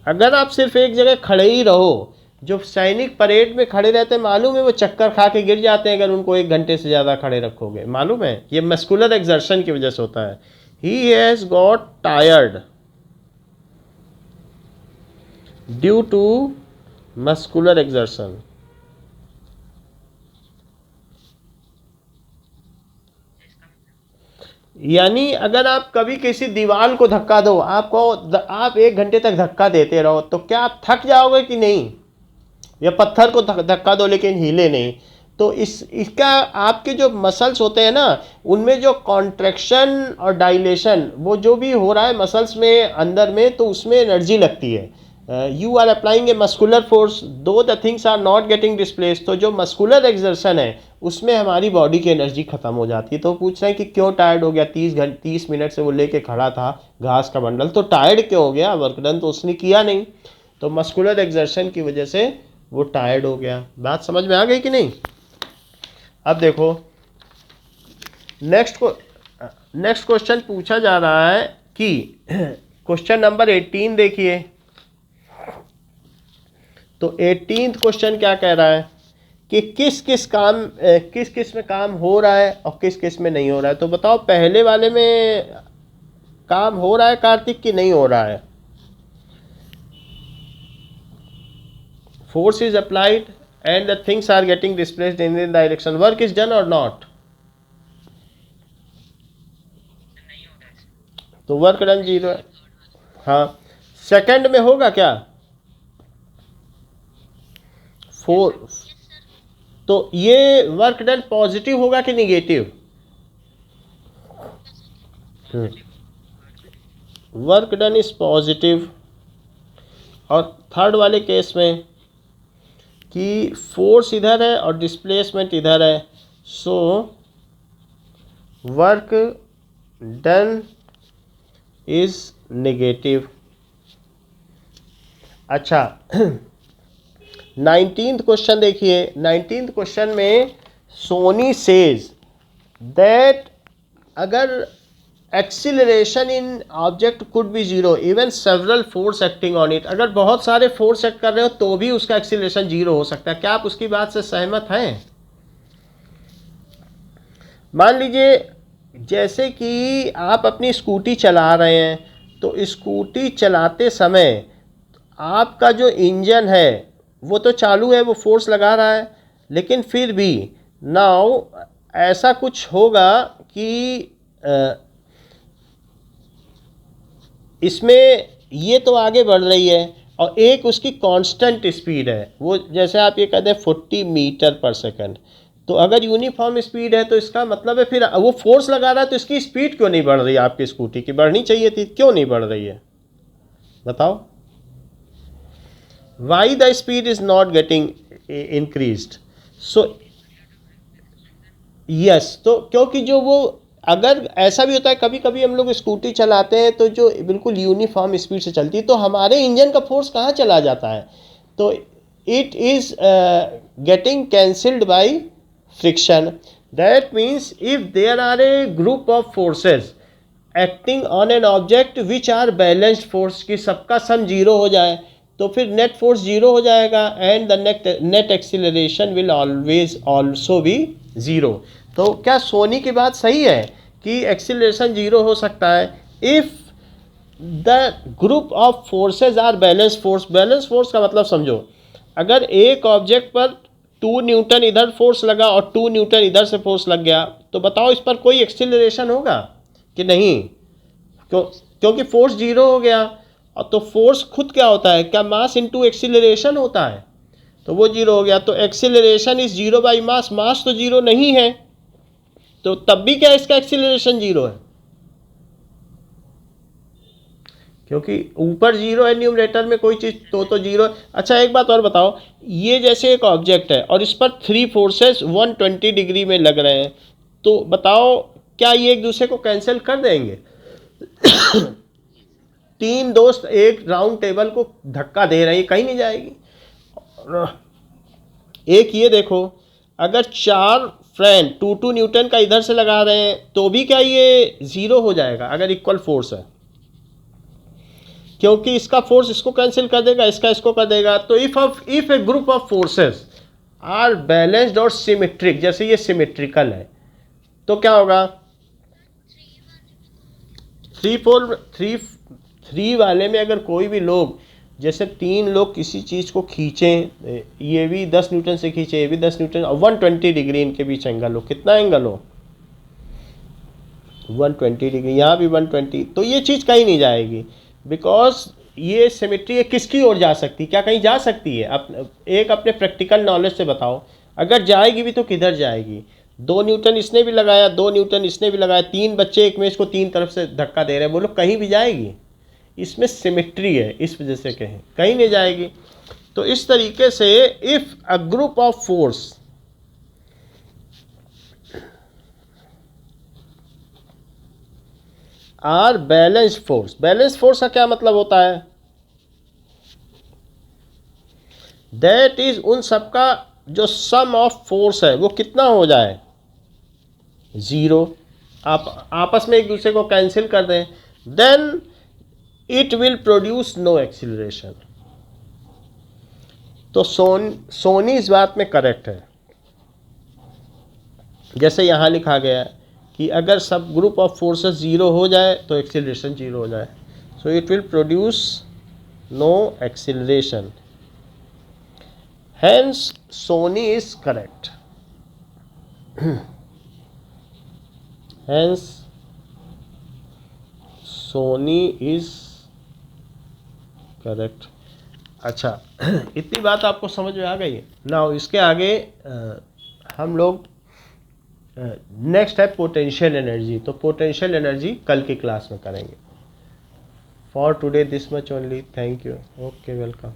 अगर आप सिर्फ एक जगह खड़े ही रहो, जो सैनिक परेड में खड़े रहते हैं मालूम है वो चक्कर खा के गिर जाते हैं अगर उनको 1 घंटे से ज़्यादा खड़े रखोगे, मालूम है, ये मस्कुलर एक्सर्शन की वजह से होता है। He has got tired due to muscular exertion. यानी अगर आप कभी किसी दीवार को धक्का दो, आप 1 घंटे तक धक्का देते रहो तो क्या आप थक जाओगे कि नहीं, या पत्थर को धक्का दो लेकिन हिले नहीं। तो इसका आपके जो मसल्स होते हैं ना, उनमें जो कॉन्ट्रैक्शन और डायलेशन वो जो भी हो रहा है मसल्स में अंदर में, तो उसमें एनर्जी लगती है। You are applying a muscular force though the things are not getting displace. तो जो मस्कुलर एक्सर्शन है उसमें हमारी बॉडी की एनर्जी ख़त्म हो जाती है। तो पूछ रहे हैं कि क्यों टायर्ड हो गया, 30 मिनट से वो लेके खड़ा था घास का बंडल, तो टायर्ड क्यों हो गया, वर्क डन तो उसने किया नहीं, तो मस्कुलर एक्सर्शन की वजह से वो टायर्ड हो गया। बात समझ में आ गई कि नहीं। अब देखो नेक्स्ट क्वेश्चन पूछा जा रहा है कि क्वेश्चन नंबर 18 देखिए। तो 18th क्वेश्चन क्या कह रहा है कि किस किस में काम हो रहा है और किस किस में नहीं हो रहा है। तो बताओ पहले वाले में काम हो रहा है कार्तिक कि नहीं हो रहा है। Force is applied and the things are getting displaced in the direction, work is done और नॉट। तो वर्क डन 0 है। हाँ, सेकंड में होगा क्या 4। तो ये वर्क डन पॉजिटिव होगा कि negative, work done is positive. और थर्ड वाले केस में कि फोर्स इधर है और डिस्प्लेसमेंट इधर है, so work done is negative. अच्छा 19th क्वेश्चन देखिए। 19th क्वेश्चन में सोनी सेज दैट अगर acceleration in object could be 0 even several force acting on it, अगर बहुत सारे फोर्स एक्ट कर रहे हो तो भी उसका एक्सीलरेशन 0 हो सकता है। क्या आप उसकी बात से सहमत हैं। मान लीजिए जैसे कि आप अपनी स्कूटी चला रहे हैं, तो स्कूटी चलाते समय आपका जो इंजन है वो तो चालू है, वो फोर्स लगा रहा है, लेकिन फिर भी नाउ ऐसा कुछ होगा कि इसमें ये तो आगे बढ़ रही है और एक उसकी कांस्टेंट स्पीड है, वो जैसे आप ये कहते हैं 40 मीटर पर सेकंड। तो अगर यूनिफॉर्म स्पीड है तो इसका मतलब है फिर वो फोर्स लगा रहा है, तो इसकी स्पीड क्यों नहीं बढ़ रही है आपकी स्कूटी की, बढ़नी चाहिए थी, क्यों नहीं बढ़ रही है बताओ। why the speed is not getting increased। so yes, तो क्योंकि जो वो अगर ऐसा भी होता है कभी कभी हम लोग स्कूटी चलाते हैं तो जो बिल्कुल यूनिफॉर्म स्पीड से चलती है तो हमारे इंजन का फोर्स कहाँ चला जाता है, तो it is getting cancelled by friction. That means if there are a group of forces acting on an object which are balanced force की सबका सम 0 हो जाए तो फिर नेट फोर्स 0 हो जाएगा and the net acceleration will always also be 0। तो क्या सोनी की बात सही है कि एक्सीलरेशन 0 हो सकता है if the group of forces are balance force. Balance force का मतलब समझो, अगर एक ऑब्जेक्ट पर 2 न्यूटन इधर फोर्स लगा और 2 न्यूटन इधर से फोर्स लग गया, तो बताओ इस पर कोई एक्सीलरेशन होगा कि नहीं, क्योंकि फोर्स 0 हो गया। और तो फोर्स खुद क्या होता है, क्या मास इनटू एक्सीलरेशन होता है, तो वो 0 हो गया। तो एक्सीलरेशन इज 0 बाई मास, मास तो 0 नहीं है, तो तब भी क्या इसका एक्सीलरेशन 0 है, क्योंकि ऊपर 0 है न्यूमरेटर में कोई चीज़ तो 0। अच्छा एक बात और बताओ, ये जैसे एक ऑब्जेक्ट है और इस पर 3 फोर्सेस 120 डिग्री में लग रहे हैं, तो बताओ क्या ये एक दूसरे को कैंसिल कर देंगे। 3 दोस्त एक राउंड टेबल को धक्का दे रहे हैं, कहीं नहीं जाएगी। एक ये देखो, अगर 4 फ्रेंड 2 न्यूटन का इधर से लगा रहे हैं तो भी क्या ये 0 हो जाएगा अगर इक्वल फोर्स है, क्योंकि इसका फोर्स इसको कैंसिल कर देगा, इसका इसको कर देगा। तो if a group of forces are balanced और सिमेट्रिक, जैसे ये सिमेट्रिकल है तो क्या होगा, 3 वाले में अगर कोई भी लोग, जैसे 3 लोग किसी चीज़ को खींचें, ये भी 10 न्यूटन से खींचे, ये भी 10 न्यूटन, और 120 डिग्री इनके बीच एंगल हो, कितना एंगल हो 120 डिग्री, यहाँ भी 120, तो ये चीज़ कहीं नहीं जाएगी, बिकॉज ये सिमेट्री किसकी ओर जा सकती, क्या कहीं जा सकती है? एक अपने प्रैक्टिकल नॉलेज से बताओ, अगर जाएगी भी तो किधर जाएगी? 2 न्यूटन इसने भी लगाया, 2 न्यूटन इसने भी लगाया, 3 बच्चे एक मेज को 3 तरफ से धक्का दे रहे हैं, बोलो कहीं भी जाएगी? इसमें सिमेट्री है, इस वजह से कहीं नहीं जाएगी। तो इस तरीके से if a group of force are balanced force, balance force का क्या मतलब होता है? दैट इज उन सबका जो सम ऑफ फोर्स है वो कितना हो जाए, 0। आप आपस में एक दूसरे को कैंसिल कर दें, then it will produce no acceleration. तो सोनी इस बात में करेक्ट है, जैसे यहाँ लिखा गया है कि अगर सब ग्रुप ऑफ फोर्सेस 0 हो जाए तो एक्सीलरेशन 0 हो जाए, so it will produce no acceleration, hence Soni is correct, hence Soni is correct. अच्छा, इतनी बात आपको समझ में आ गई है ना? इसके आगे हम लोग नेक्स्ट है पोटेंशियल एनर्जी, तो पोटेंशियल एनर्जी कल की क्लास में करेंगे। For today this much only, thank you, okay, welcome.